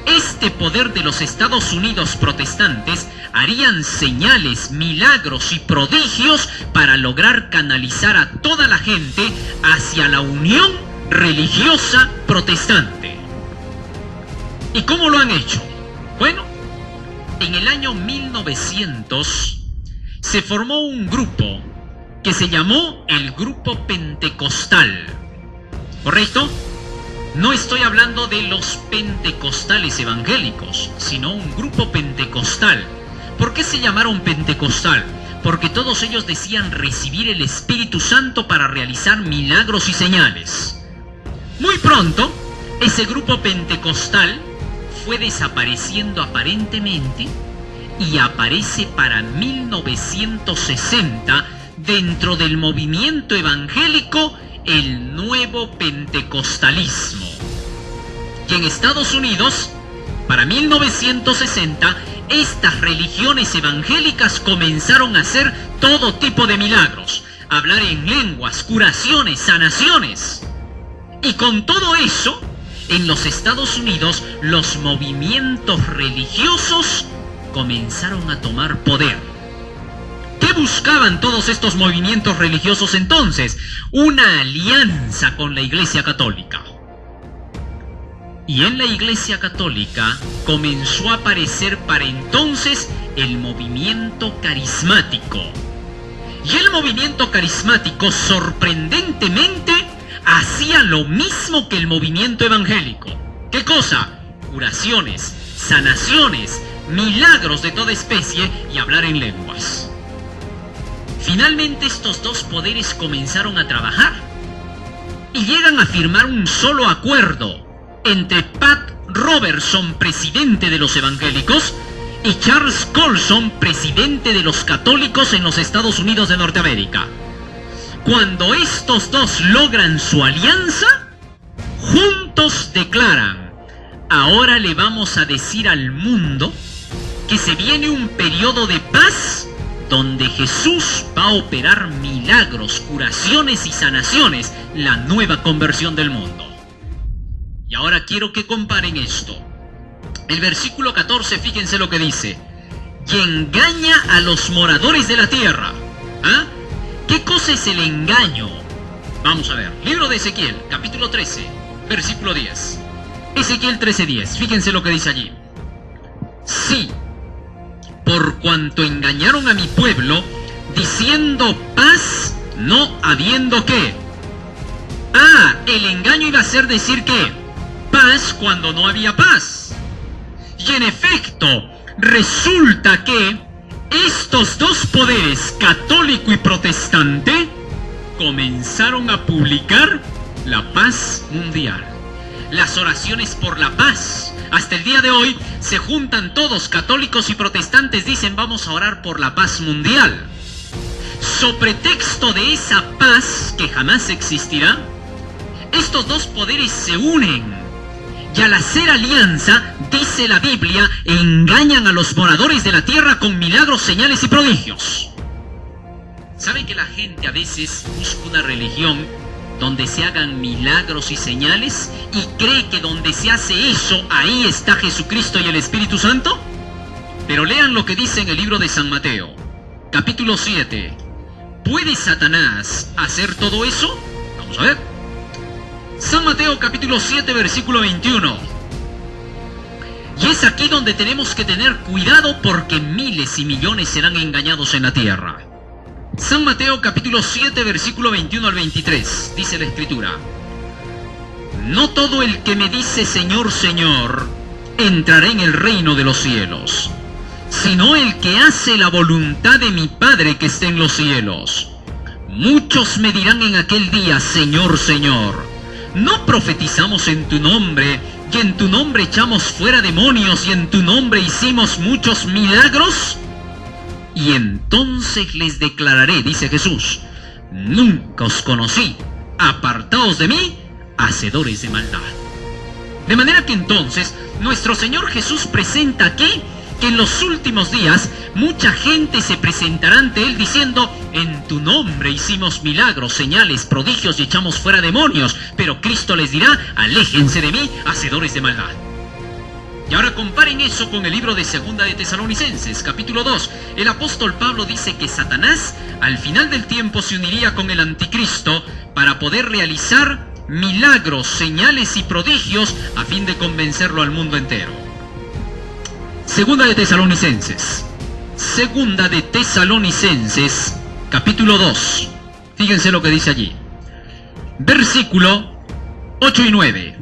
Este poder de los Estados Unidos protestantes harían señales, milagros y prodigios para lograr canalizar a toda la gente hacia la unión religiosa protestante. ¿Y cómo lo han hecho? Bueno, en el año 1900 se formó un grupo que se llamó el Grupo Pentecostal. ¿Correcto? No estoy hablando de los pentecostales evangélicos, sino un grupo pentecostal. ¿Por qué se llamaron pentecostal? Porque todos ellos decían recibir el Espíritu Santo para realizar milagros y señales. Muy pronto, ese grupo pentecostal fue desapareciendo aparentemente, y aparece para 1960 dentro del movimiento evangélico el nuevo pentecostalismo. Y en Estados Unidos, para 1960, estas religiones evangélicas comenzaron a hacer todo tipo de milagros, hablar en lenguas, curaciones, sanaciones. Y con todo eso, en los Estados Unidos, los movimientos religiosos comenzaron a tomar poder. ¿Qué buscaban todos estos movimientos religiosos entonces? Una alianza con la Iglesia Católica. Y en la Iglesia Católica comenzó a aparecer para entonces el movimiento carismático. Y el movimiento carismático, sorprendentemente, hacía lo mismo que el movimiento evangélico. ¿Qué cosa? Curaciones, sanaciones, milagros de toda especie y hablar en lenguas. Finalmente estos dos poderes comenzaron a trabajar y llegan a firmar un solo acuerdo entre Pat Robertson, presidente de los evangélicos, y Charles Colson, presidente de los católicos en los Estados Unidos de Norteamérica. Cuando estos dos logran su alianza, juntos declaran: ahora le vamos a decir al mundo que se viene un periodo de paz donde Jesús va a operar milagros, curaciones y sanaciones, la nueva conversión del mundo. Y ahora quiero que comparen esto. El versículo 14, fíjense lo que dice: y engaña a los moradores de la tierra. ¿Ah? ¿Qué cosa es el engaño? Vamos a ver. Libro de Ezequiel, capítulo 13, versículo 10. Ezequiel 13:10, fíjense lo que dice allí. Sí, por cuanto engañaron a mi pueblo, diciendo paz, no habiendo qué. El engaño iba a ser decir que paz cuando no había paz. Y en efecto, resulta que estos dos poderes, católico y protestante, comenzaron a publicar la paz mundial, las oraciones por la paz. Hasta el día de hoy se juntan todos, católicos y protestantes, dicen: vamos a orar por la paz mundial. Sobre pretexto de esa paz que jamás existirá, estos dos poderes se unen. Y al hacer alianza, dice la Biblia, engañan a los moradores de la tierra con milagros, señales y prodigios. ¿Saben que la gente a veces busca una religión donde se hagan milagros y señales y cree que donde se hace eso, ahí está Jesucristo y el Espíritu Santo? Pero lean lo que dice en el libro de San Mateo, capítulo 7. ¿Puede Satanás hacer todo eso? Vamos a ver. San Mateo capítulo 7, versículo 21. Y es aquí donde tenemos que tener cuidado, porque miles y millones serán engañados en la tierra. San Mateo capítulo 7, versículo 21 al 23, dice la Escritura: no todo el que me dice Señor, Señor, entrará en el reino de los cielos, sino el que hace la voluntad de mi Padre que está en los cielos. Muchos me dirán en aquel día: Señor, Señor, ¿no profetizamos en tu nombre, y en tu nombre echamos fuera demonios, y en tu nombre hicimos muchos milagros? Y entonces les declararé, dice Jesús: nunca os conocí, apartaos de mí, hacedores de maldad. De manera que entonces nuestro Señor Jesús presenta aquí que en los últimos días mucha gente se presentará ante Él diciendo: en tu nombre hicimos milagros, señales, prodigios y echamos fuera demonios. Pero Cristo les dirá: aléjense de mí, hacedores de maldad. Y ahora comparen eso con el libro de Segunda de Tesalonicenses, capítulo 2. El apóstol Pablo dice que Satanás al final del tiempo se uniría con el anticristo para poder realizar milagros, señales y prodigios a fin de convencerlo al mundo entero. Segunda de Tesalonicenses, capítulo 2. Fíjense lo que dice allí. Versículo 8 y 9.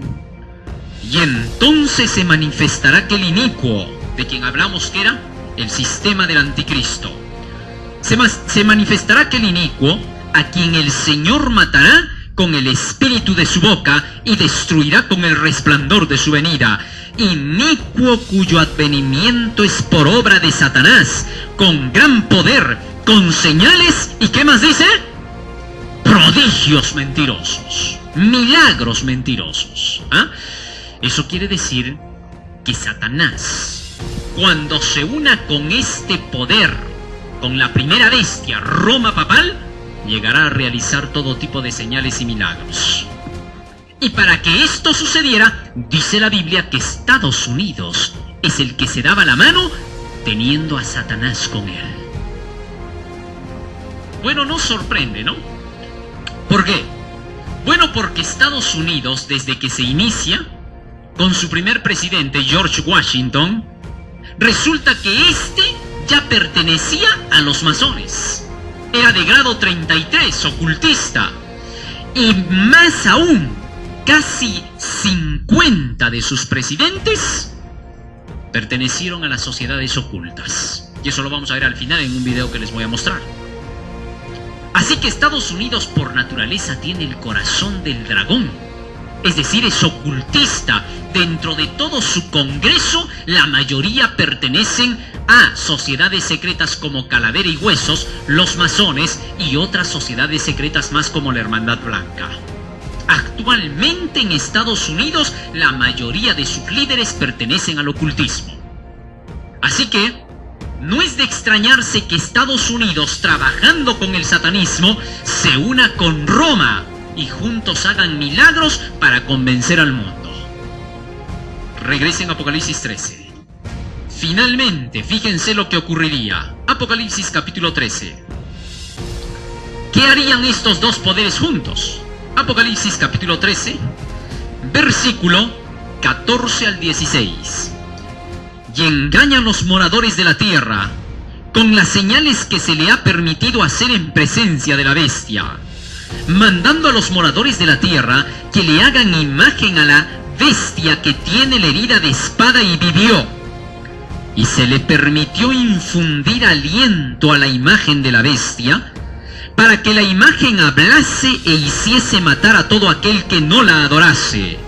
Y entonces se manifestará aquel inicuo, de quien hablamos que era el sistema del anticristo. Se manifestará aquel inicuo, a quien el Señor matará con el espíritu de su boca y destruirá con el resplandor de su venida. inicuo cuyo advenimiento es por obra de Satanás, con gran poder, con señales, ¿y qué más dice? Prodigios mentirosos, milagros mentirosos. ¿Ah? Eso quiere decir que Satanás, cuando se una con este poder, con la primera bestia, Roma papal, llegará a realizar todo tipo de señales y milagros. Y para que esto sucediera, dice la Biblia que Estados Unidos es el que se daba la mano teniendo a Satanás con él. Bueno, nos sorprende, ¿no? ¿Por qué? Bueno, porque Estados Unidos, desde que se inicia, con su primer presidente, George Washington, resulta que este ya pertenecía a los masones. Era de grado 33, ocultista. Y más aún, casi 50 de sus presidentes pertenecieron a las sociedades ocultas. Y eso lo vamos a ver al final en un video que les voy a mostrar. Así que Estados Unidos por naturaleza tiene el corazón del dragón. Es decir, es ocultista. Dentro de todo su Congreso, la mayoría pertenecen a sociedades secretas como Calavera y Huesos, los masones y otras sociedades secretas más como la Hermandad Blanca. Actualmente en Estados Unidos, la mayoría de sus líderes pertenecen al ocultismo. Así que no es de extrañarse que Estados Unidos, trabajando con el satanismo, se una con Roma y juntos hagan milagros para convencer al mundo. Regresen a Apocalipsis 13. Finalmente, fíjense lo que ocurriría. Apocalipsis capítulo 13. ¿Qué harían estos dos poderes juntos? Apocalipsis capítulo 13, versículo 14 al 16. Y engañan los moradores de la tierra con las señales que se le ha permitido hacer en presencia de la bestia, mandando a los moradores de la tierra que le hagan imagen a la bestia que tiene la herida de espada y vivió. Y se le permitió infundir aliento a la imagen de la bestia, para que la imagen hablase e hiciese matar a todo aquel que no la adorase.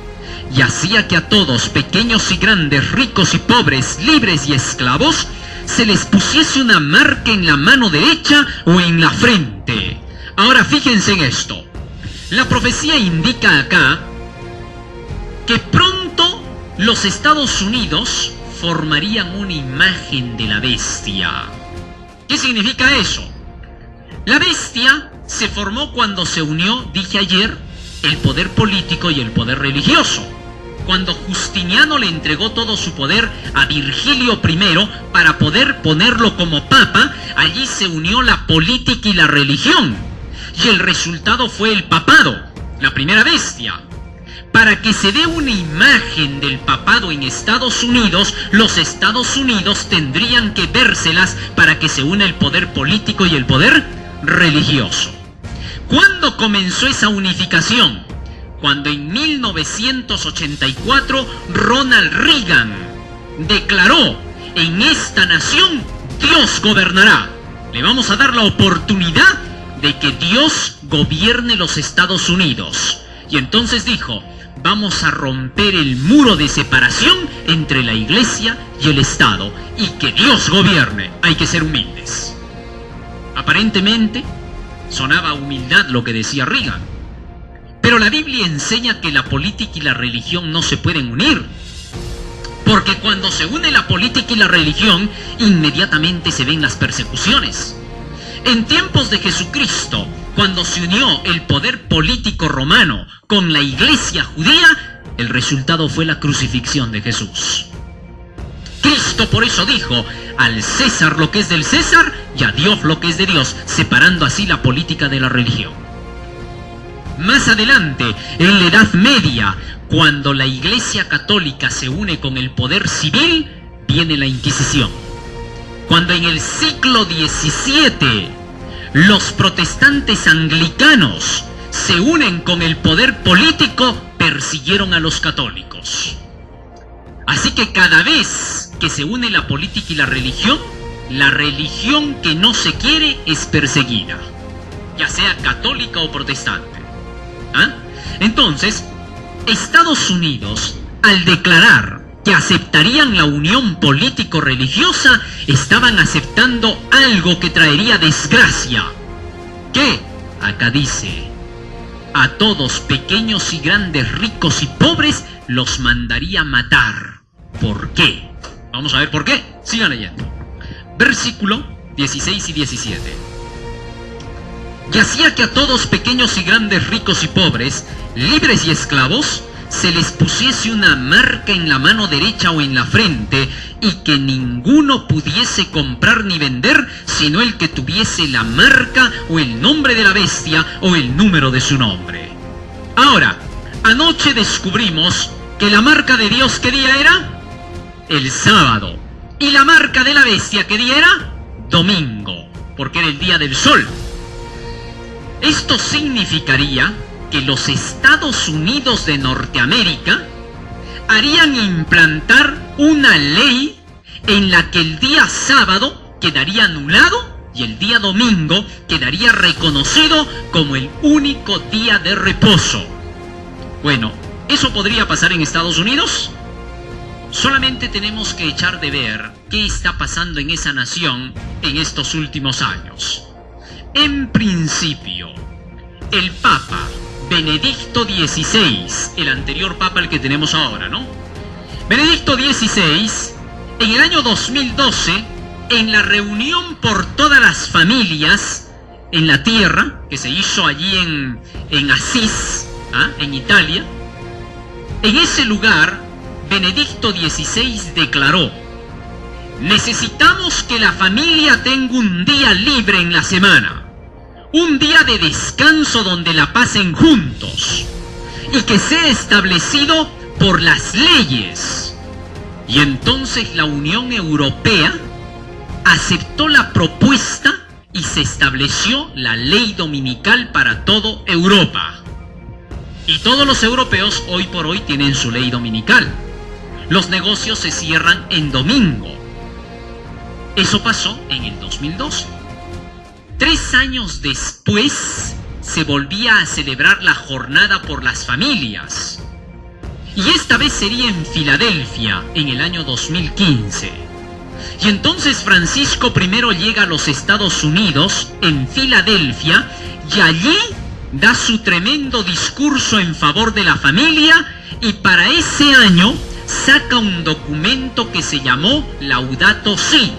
Y hacía que a todos, pequeños y grandes, ricos y pobres, libres y esclavos, se les pusiese una marca en la mano derecha o en la frente. Ahora fíjense en esto. La profecía indica acá que pronto los Estados Unidos formarían una imagen de la bestia. ¿Qué significa eso? La bestia se formó cuando se unió, dije ayer, el poder político y el poder religioso. Cuando Justiniano le entregó todo su poder a Virgilio I para poder ponerlo como papa, allí se unió la política y la religión. Y el resultado fue el papado, la primera bestia. Para que se dé una imagen del papado en Estados Unidos, los Estados Unidos tendrían que vérselas para que se una el poder político y el poder religioso. ¿Cuándo comenzó esa unificación? Cuando en 1984 Ronald Reagan declaró: en esta nación Dios gobernará. Le vamos a dar la oportunidad de que Dios gobierne los Estados Unidos. Y entonces dijo: vamos a romper el muro de separación entre la iglesia y el Estado, y que Dios gobierne. Hay que ser humildes. Aparentemente sonaba humildad lo que decía Reagan, pero la Biblia enseña que la política y la religión no se pueden unir, porque cuando se une la política y la religión, inmediatamente se ven las persecuciones. En tiempos de Jesucristo, cuando se unió el poder político romano con la iglesia judía, el resultado fue la crucifixión de Jesús. Cristo por eso dijo: al César lo que es del César y a Dios lo que es de Dios, separando así la política de la religión. Más adelante, en la Edad Media, cuando la Iglesia Católica se une con el poder civil, viene la Inquisición. Cuando en el siglo XVII los protestantes anglicanos se unen con el poder político, persiguieron a los católicos. Así que cada vez que se une la política y la religión que no se quiere es perseguida, ya sea católica o protestante. ¿Ah? Entonces, Estados Unidos, al declarar que aceptarían la unión político-religiosa, estaban aceptando algo que traería desgracia. ¿Qué? Acá dice: a todos, pequeños y grandes, ricos y pobres, los mandaría matar. ¿Por qué? Vamos a ver por qué. Sigan leyendo. Versículo 16 y 17. Y hacía que a todos, pequeños y grandes, ricos y pobres, libres y esclavos, se les pusiese una marca en la mano derecha o en la frente, y que ninguno pudiese comprar ni vender, sino el que tuviese la marca o el nombre de la bestia o el número de su nombre. Ahora, anoche descubrimos que la marca de Dios, ¿qué día era? El sábado. Y la marca de la bestia, ¿qué día era? Domingo, porque era el día del sol. Esto significaría que los Estados Unidos de Norteamérica harían implantar una ley en la que el día sábado quedaría anulado y el día domingo quedaría reconocido como el único día de reposo. Bueno, ¿eso podría pasar en Estados Unidos? Solamente tenemos que echar de ver qué está pasando en esa nación en estos últimos años. En principio, el Papa Benedicto XVI, el anterior Papa al que tenemos ahora, ¿no? Benedicto XVI, en el año 2012, en la reunión por todas las familias en la tierra, que se hizo allí en Asís, en Italia, en ese lugar, Benedicto XVI declaró: necesitamos que la familia tenga un día libre en la semana, un día de descanso donde la pasen juntos, y que sea establecido por las leyes. Y entonces la Unión Europea aceptó la propuesta y se estableció la ley dominical para toda Europa. Y todos los europeos hoy por hoy tienen su ley dominical. Los negocios se cierran en domingo. Eso pasó en el 2012. 3 años después se volvía a celebrar la jornada por las familias. Y esta vez sería en Filadelfia, en el año 2015. Y entonces Francisco I llega a los Estados Unidos, en Filadelfia, y allí da su tremendo discurso en favor de la familia, y para ese año saca un documento que se llamó Laudato Si.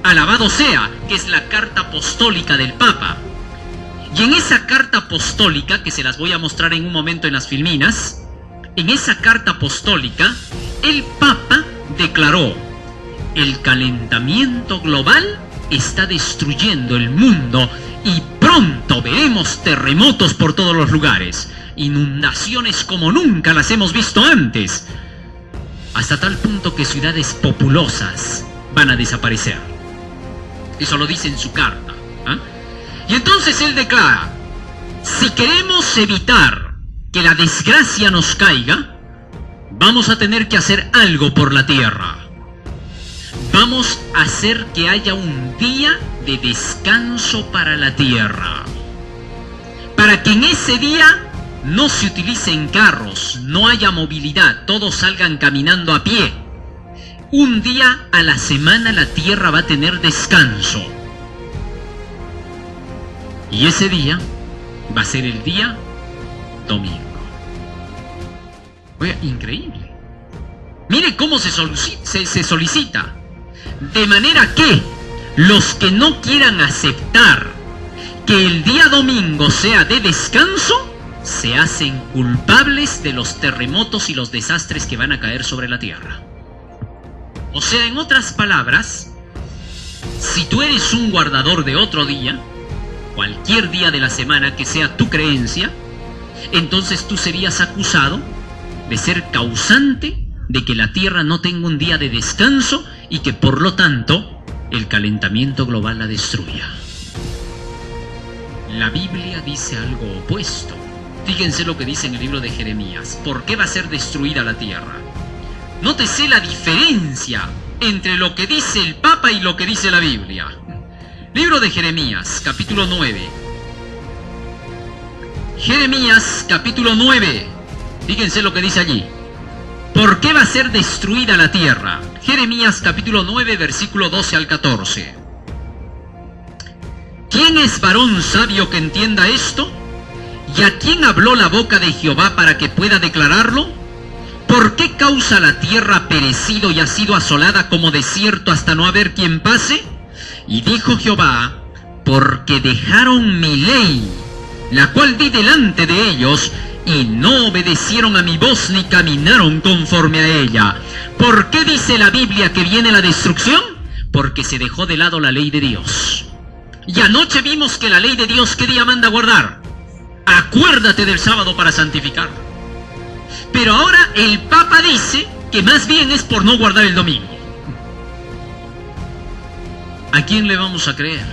Alabado sea, que es la carta apostólica del Papa. Y en esa carta apostólica, que se las voy a mostrar en un momento en las filminas, en esa carta apostólica, el Papa declaró: el calentamiento global está destruyendo el mundo y pronto veremos terremotos por todos los lugares, inundaciones como nunca las hemos visto antes, hasta tal punto que ciudades populosas van a desaparecer. Eso lo dice en su carta. Y entonces él declara: si queremos evitar que la desgracia nos caiga, vamos a tener que hacer algo por la tierra. Vamos a hacer que haya un día de descanso para la tierra, para que en ese día no se utilicen carros, no haya movilidad, todos salgan caminando a pie. Un día a la semana la tierra va a tener descanso. Y ese día va a ser el día domingo. Oiga, increíble. Mire cómo se solicita. De manera que los que no quieran aceptar que el día domingo sea de descanso, se hacen culpables de los terremotos y los desastres que van a caer sobre la tierra. O sea, en otras palabras, si tú eres un guardador de otro día, cualquier día de la semana que sea tu creencia, entonces tú serías acusado de ser causante de que la tierra no tenga un día de descanso y que por lo tanto el calentamiento global la destruya. La Biblia dice algo opuesto. Fíjense lo que dice en el libro de Jeremías. ¿Por qué va a ser destruida la tierra? Nótese la diferencia entre lo que dice el Papa y lo que dice la Biblia. Libro de Jeremías, capítulo 9. Jeremías, capítulo 9. Fíjense lo que dice allí. ¿Por qué va a ser destruida la tierra? Jeremías capítulo 9, versículo 12 al 14. ¿Quién es varón sabio que entienda esto? ¿Y a quién habló la boca de Jehová para que pueda declararlo? ¿Por qué causa la tierra perecido y ha sido asolada como desierto hasta no haber quien pase? Y dijo Jehová, porque dejaron mi ley, la cual di delante de ellos, y no obedecieron a mi voz ni caminaron conforme a ella. ¿Por qué dice la Biblia que viene la destrucción? Porque se dejó de lado la ley de Dios. Y anoche vimos que la ley de Dios, ¿qué día manda guardar? Acuérdate del sábado para santificarlo. Pero ahora el Papa dice que más bien es por no guardar el domingo. ¿A quién le vamos a creer?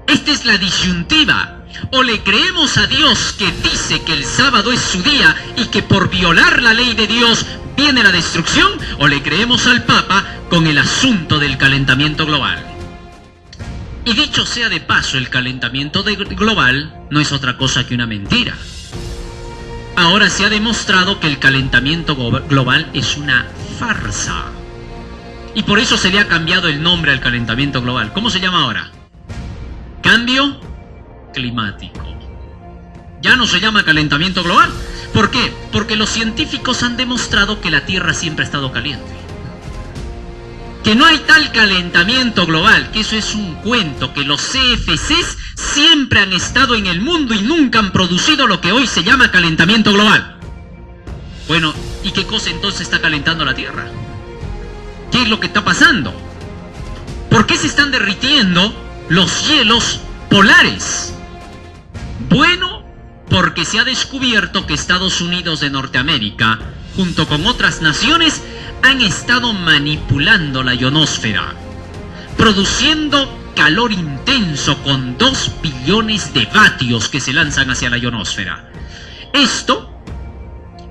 Esta es la disyuntiva. O le creemos a Dios que dice que el sábado es su día y que por violar la ley de Dios viene la destrucción, o le creemos al Papa con el asunto del calentamiento global. Y dicho sea de paso, el calentamiento global no es otra cosa que una mentira. Ahora se ha demostrado que el calentamiento global es una farsa. Y por eso se le ha cambiado el nombre al calentamiento global. ¿Cómo se llama ahora? Cambio climático. Ya no se llama calentamiento global. ¿Por qué? Porque los científicos han demostrado que la Tierra siempre ha estado caliente. Que no hay tal calentamiento global, que eso es un cuento, que los CFCs siempre han estado en el mundo y nunca han producido lo que hoy se llama calentamiento global. Bueno, ¿y qué cosa entonces está calentando la Tierra? ¿Qué es lo que está pasando? ¿Por qué se están derritiendo los hielos polares? Bueno, porque se ha descubierto que Estados Unidos de Norteamérica, junto con otras naciones, han estado manipulando la ionosfera, produciendo calor intenso con 2 billones de vatios que se lanzan hacia la ionosfera. Esto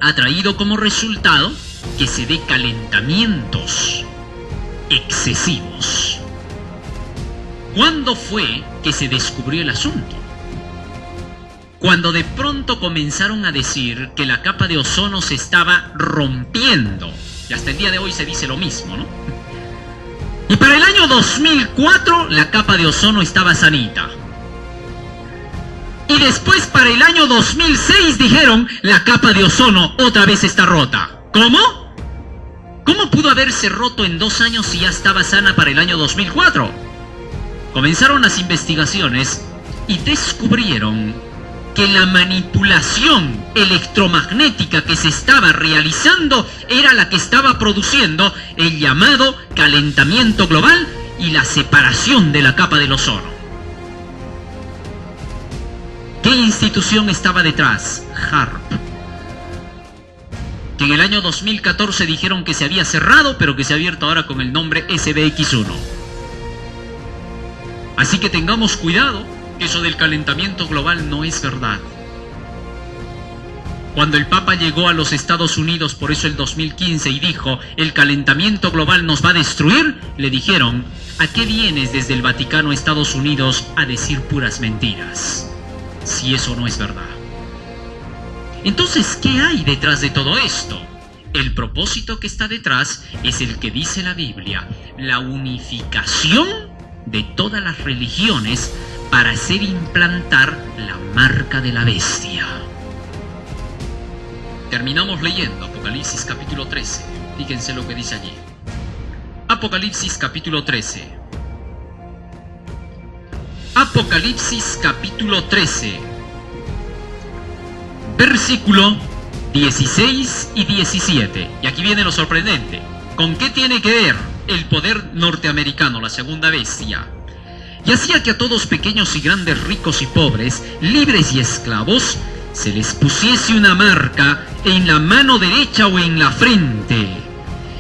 ha traído como resultado que se dé calentamientos excesivos. ¿Cuándo fue que se descubrió el asunto? Cuando de pronto comenzaron a decir que la capa de ozono se estaba rompiendo. Y hasta el día de hoy se dice lo mismo, ¿no? Y para el año 2004 la capa de ozono estaba sanita. Y después para el año 2006 dijeron la capa de ozono otra vez está rota. ¿Cómo? ¿Cómo pudo haberse roto en 2 años si ya estaba sana para el año 2004? Comenzaron las investigaciones y descubrieron que la manipulación electromagnética que se estaba realizando era la que estaba produciendo el llamado calentamiento global y la separación de la capa del ozono. ¿Qué institución estaba detrás? HAARP. Que en el año 2014 dijeron que se había cerrado, pero que se ha abierto ahora con el nombre SBX1. Así que tengamos cuidado. Eso del calentamiento global no es verdad. Cuando el Papa llegó a los Estados Unidos, por eso el 2015, y dijo, el calentamiento global nos va a destruir, le dijeron, ¿a qué vienes desde el Vaticano a Estados Unidos a decir puras mentiras? Si eso no es verdad. Entonces, ¿qué hay detrás de todo esto? El propósito que está detrás es el que dice la Biblia, la unificación de todas las religiones para hacer implantar la marca de la bestia. Terminamos leyendo Apocalipsis capítulo 13. Fíjense lo que dice allí. Apocalipsis capítulo 13. Apocalipsis capítulo 13. Versículo 16 y 17. Y aquí viene lo sorprendente. ¿Con qué tiene que ver el poder norteamericano, la segunda bestia? Y hacía que a todos pequeños y grandes, ricos y pobres, libres y esclavos, se les pusiese una marca en la mano derecha o en la frente,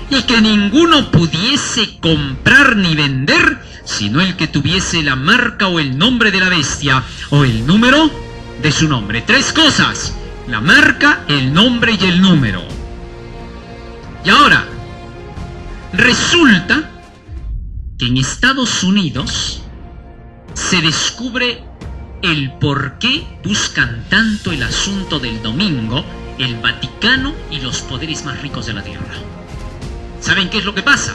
y que ninguno pudiese comprar ni vender, sino el que tuviese la marca o el nombre de la bestia, o el número de su nombre. 3 cosas: la marca, el nombre y el número. Y ahora, resulta que en Estados Unidos se descubre el por qué buscan tanto el asunto del domingo, el Vaticano y los poderes más ricos de la Tierra. ¿Saben qué es lo que pasa?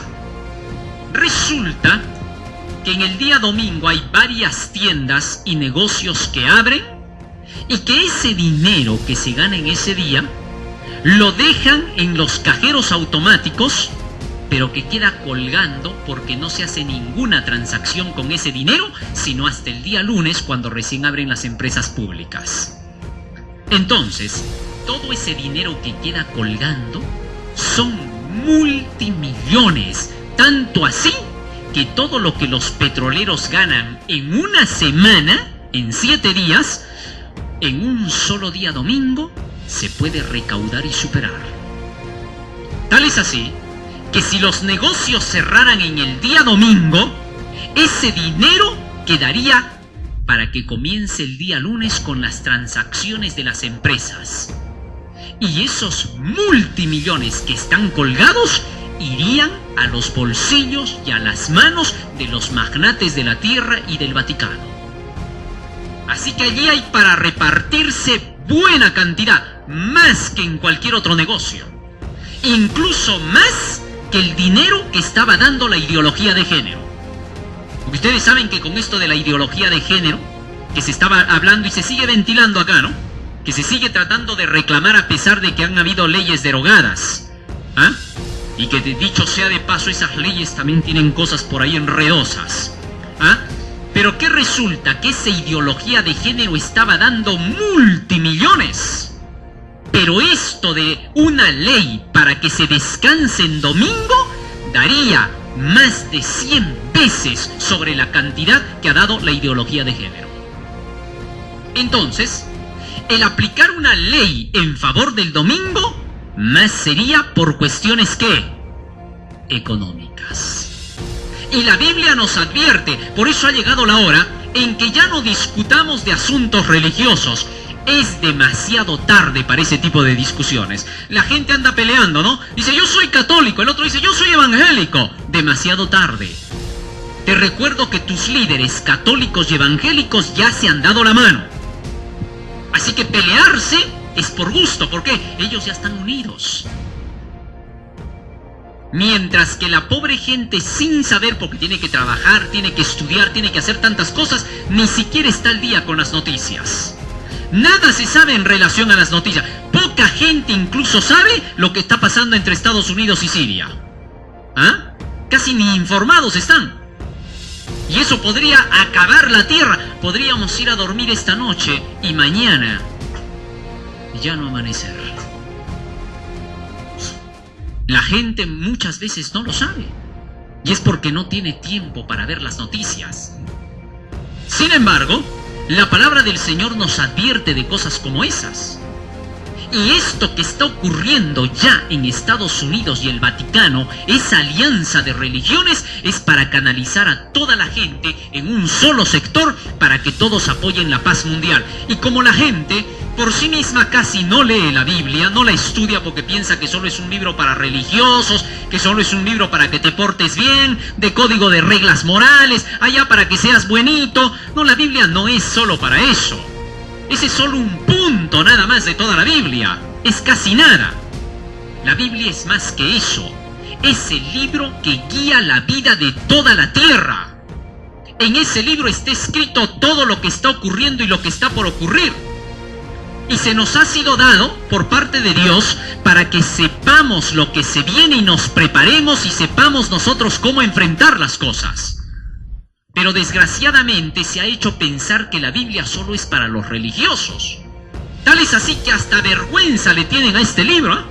Resulta que en el día domingo hay varias tiendas y negocios que abren y que ese dinero que se gana en ese día lo dejan en los cajeros automáticos, pero que queda colgando porque no se hace ninguna transacción con ese dinero, sino hasta el día lunes, cuando recién abren las empresas públicas. Entonces, todo ese dinero que queda colgando son multimillones, tanto así que todo lo que los petroleros ganan en una semana, en 7 días, en un solo día domingo, se puede recaudar y superar. Tal es así que si los negocios cerraran en el día domingo, ese dinero quedaría para que comience el día lunes con las transacciones de las empresas. Y esos multimillones que están colgados irían a los bolsillos y a las manos de los magnates de la tierra y del Vaticano. Así que allí hay para repartirse buena cantidad, más que en cualquier otro negocio. Incluso más que el dinero que estaba dando la ideología de género. Porque ustedes saben que con esto de la ideología de género, que se estaba hablando y se sigue ventilando acá, ¿no? Que se sigue tratando de reclamar a pesar de que han habido leyes derogadas. ¿Ah? Y que dicho sea de paso, esas leyes también tienen cosas por ahí enredosas. ¿Ah? Pero ¿qué resulta? Que esa ideología de género estaba dando multimillones. Pero esto de una ley para que se descanse en domingo daría más de 100 veces sobre la cantidad que ha dado la ideología de género. Entonces, el aplicar una ley en favor del domingo más sería por cuestiones ¿qué? Económicas. Y la Biblia nos advierte, por eso ha llegado la hora en que ya no discutamos de asuntos religiosos. Es demasiado tarde para ese tipo de discusiones. La gente anda peleando, ¿no? Dice, yo soy católico, el otro dice, yo soy evangélico. Demasiado tarde. Te recuerdo que tus líderes católicos y evangélicos ya se han dado la mano. Así que pelearse es por gusto, porque ellos ya están unidos. Mientras que la pobre gente, sin saber, porque tiene que trabajar, tiene que estudiar, tiene que hacer tantas cosas, ni siquiera está al día con las noticias. Nada se sabe en relación a las noticias. Poca gente incluso sabe lo que está pasando entre Estados Unidos y Siria. ¿Ah? Casi ni informados están. Y eso podría acabar la tierra. Podríamos ir a dormir esta noche y mañana ya no amanecer. La gente muchas veces no lo sabe. Y es porque no tiene tiempo para ver las noticias. Sin embargo, la palabra del Señor nos advierte de cosas como esas. Y esto que está ocurriendo ya en Estados Unidos y el Vaticano, esa alianza de religiones, es para canalizar a toda la gente en un solo sector para que todos apoyen la paz mundial. Y como la gente por sí misma casi no lee la Biblia, no la estudia porque piensa que solo es un libro para religiosos, que solo es un libro para que te portes bien, de código de reglas morales, allá para que seas buenito. No, la Biblia no es solo para eso. Ese es solo un punto nada más de toda la Biblia. Es casi nada. La Biblia es más que eso. Es el libro que guía la vida de toda la tierra. En ese libro está escrito todo lo que está ocurriendo y lo que está por ocurrir. Y se nos ha sido dado por parte de Dios para que sepamos lo que se viene y nos preparemos y sepamos nosotros cómo enfrentar las cosas. Pero desgraciadamente se ha hecho pensar que la Biblia solo es para los religiosos. Tal es así que hasta vergüenza le tienen a este libro, ¿eh?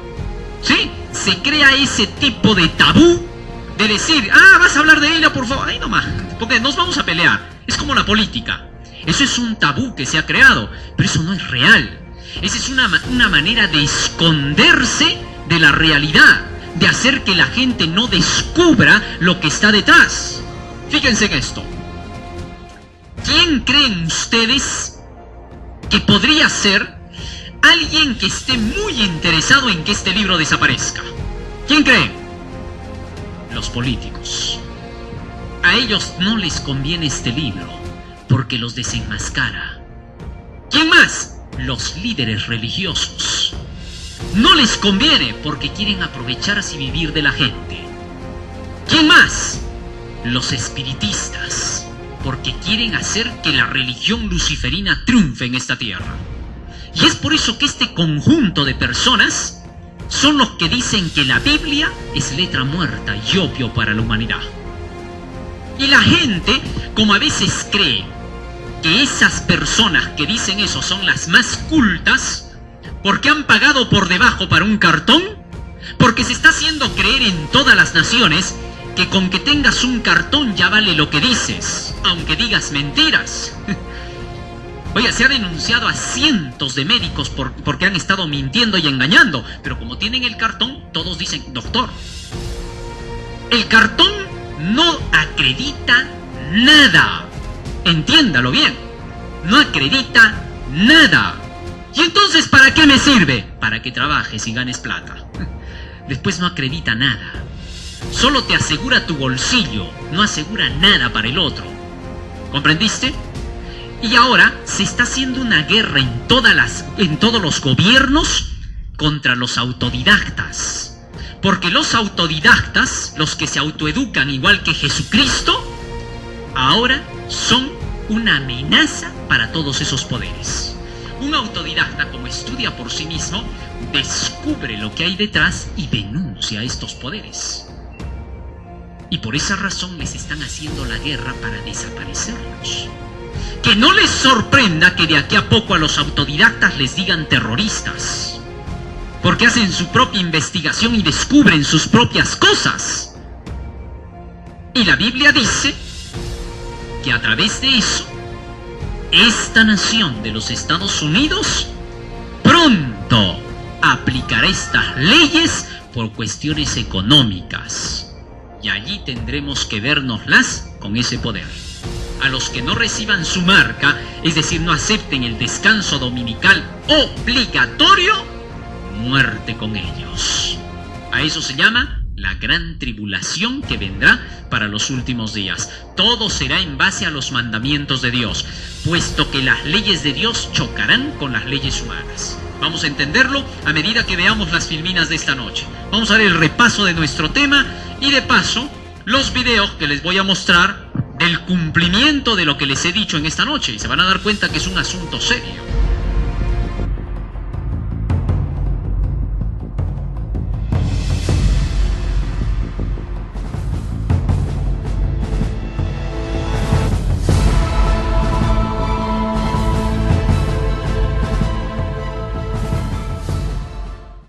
¿Sí? Se crea ese tipo de tabú de decir, vas a hablar de ella, por favor. Ay, nomás, porque nos vamos a pelear. Es como la política. Eso es un tabú que se ha creado, pero eso no es real. Esa es una manera de esconderse de la realidad, de hacer que la gente no descubra lo que está detrás. Fíjense en esto. ¿Quién creen ustedes que podría ser alguien que esté muy interesado en que este libro desaparezca? ¿Quién cree? Los políticos. A ellos no les conviene este libro porque los desenmascara. ¿Quién más? Los líderes religiosos. No les conviene porque quieren aprovecharse y vivir de la gente. ¿Quién más? Los espiritistas, porque quieren hacer que la religión luciferina triunfe en esta tierra. Y es por eso que este conjunto de personas son los que dicen que la Biblia es letra muerta y opio para la humanidad. Y la gente, como a veces cree que esas personas que dicen eso son las más cultas, porque han pagado por debajo para un cartón, porque se está haciendo creer en todas las naciones que con que tengas un cartón ya vale lo que dices, aunque digas mentiras. Oye, se ha denunciado a cientos de médicos porque han estado mintiendo y engañando, pero como tienen el cartón, todos dicen doctor. El cartón no acredita nada. Entiéndalo bien, no acredita nada. ¿Y entonces para qué me sirve? Para que trabajes y ganes plata. Después no acredita nada. Solo te asegura tu bolsillo, no asegura nada para el otro. ¿Comprendiste? Y ahora se está haciendo una guerra en todos los gobiernos contra los autodidactas. Porque los autodidactas, los que se autoeducan igual que Jesucristo, ahora son una amenaza para todos esos poderes. Un autodidacta, como estudia por sí mismo, descubre lo que hay detrás y denuncia a estos poderes. Y por esa razón les están haciendo la guerra para desaparecerlos. Que no les sorprenda que de aquí a poco a los autodidactas les digan terroristas, porque hacen su propia investigación y descubren sus propias cosas. Y la Biblia dice que a través de eso, esta nación de los Estados Unidos pronto aplicará estas leyes por cuestiones económicas. Y allí tendremos que vernoslas con ese poder. A los que no reciban su marca, es decir, no acepten el descanso dominical obligatorio, muerte con ellos. A eso se llama la gran tribulación que vendrá para los últimos días. Todo será en base a los mandamientos de Dios, puesto que las leyes de Dios chocarán con las leyes humanas. Vamos a entenderlo a medida que veamos las filminas de esta noche. Vamos a ver el repaso de nuestro tema y de paso los videos que les voy a mostrar del cumplimiento de lo que les he dicho en esta noche. Y se van a dar cuenta que es un asunto serio.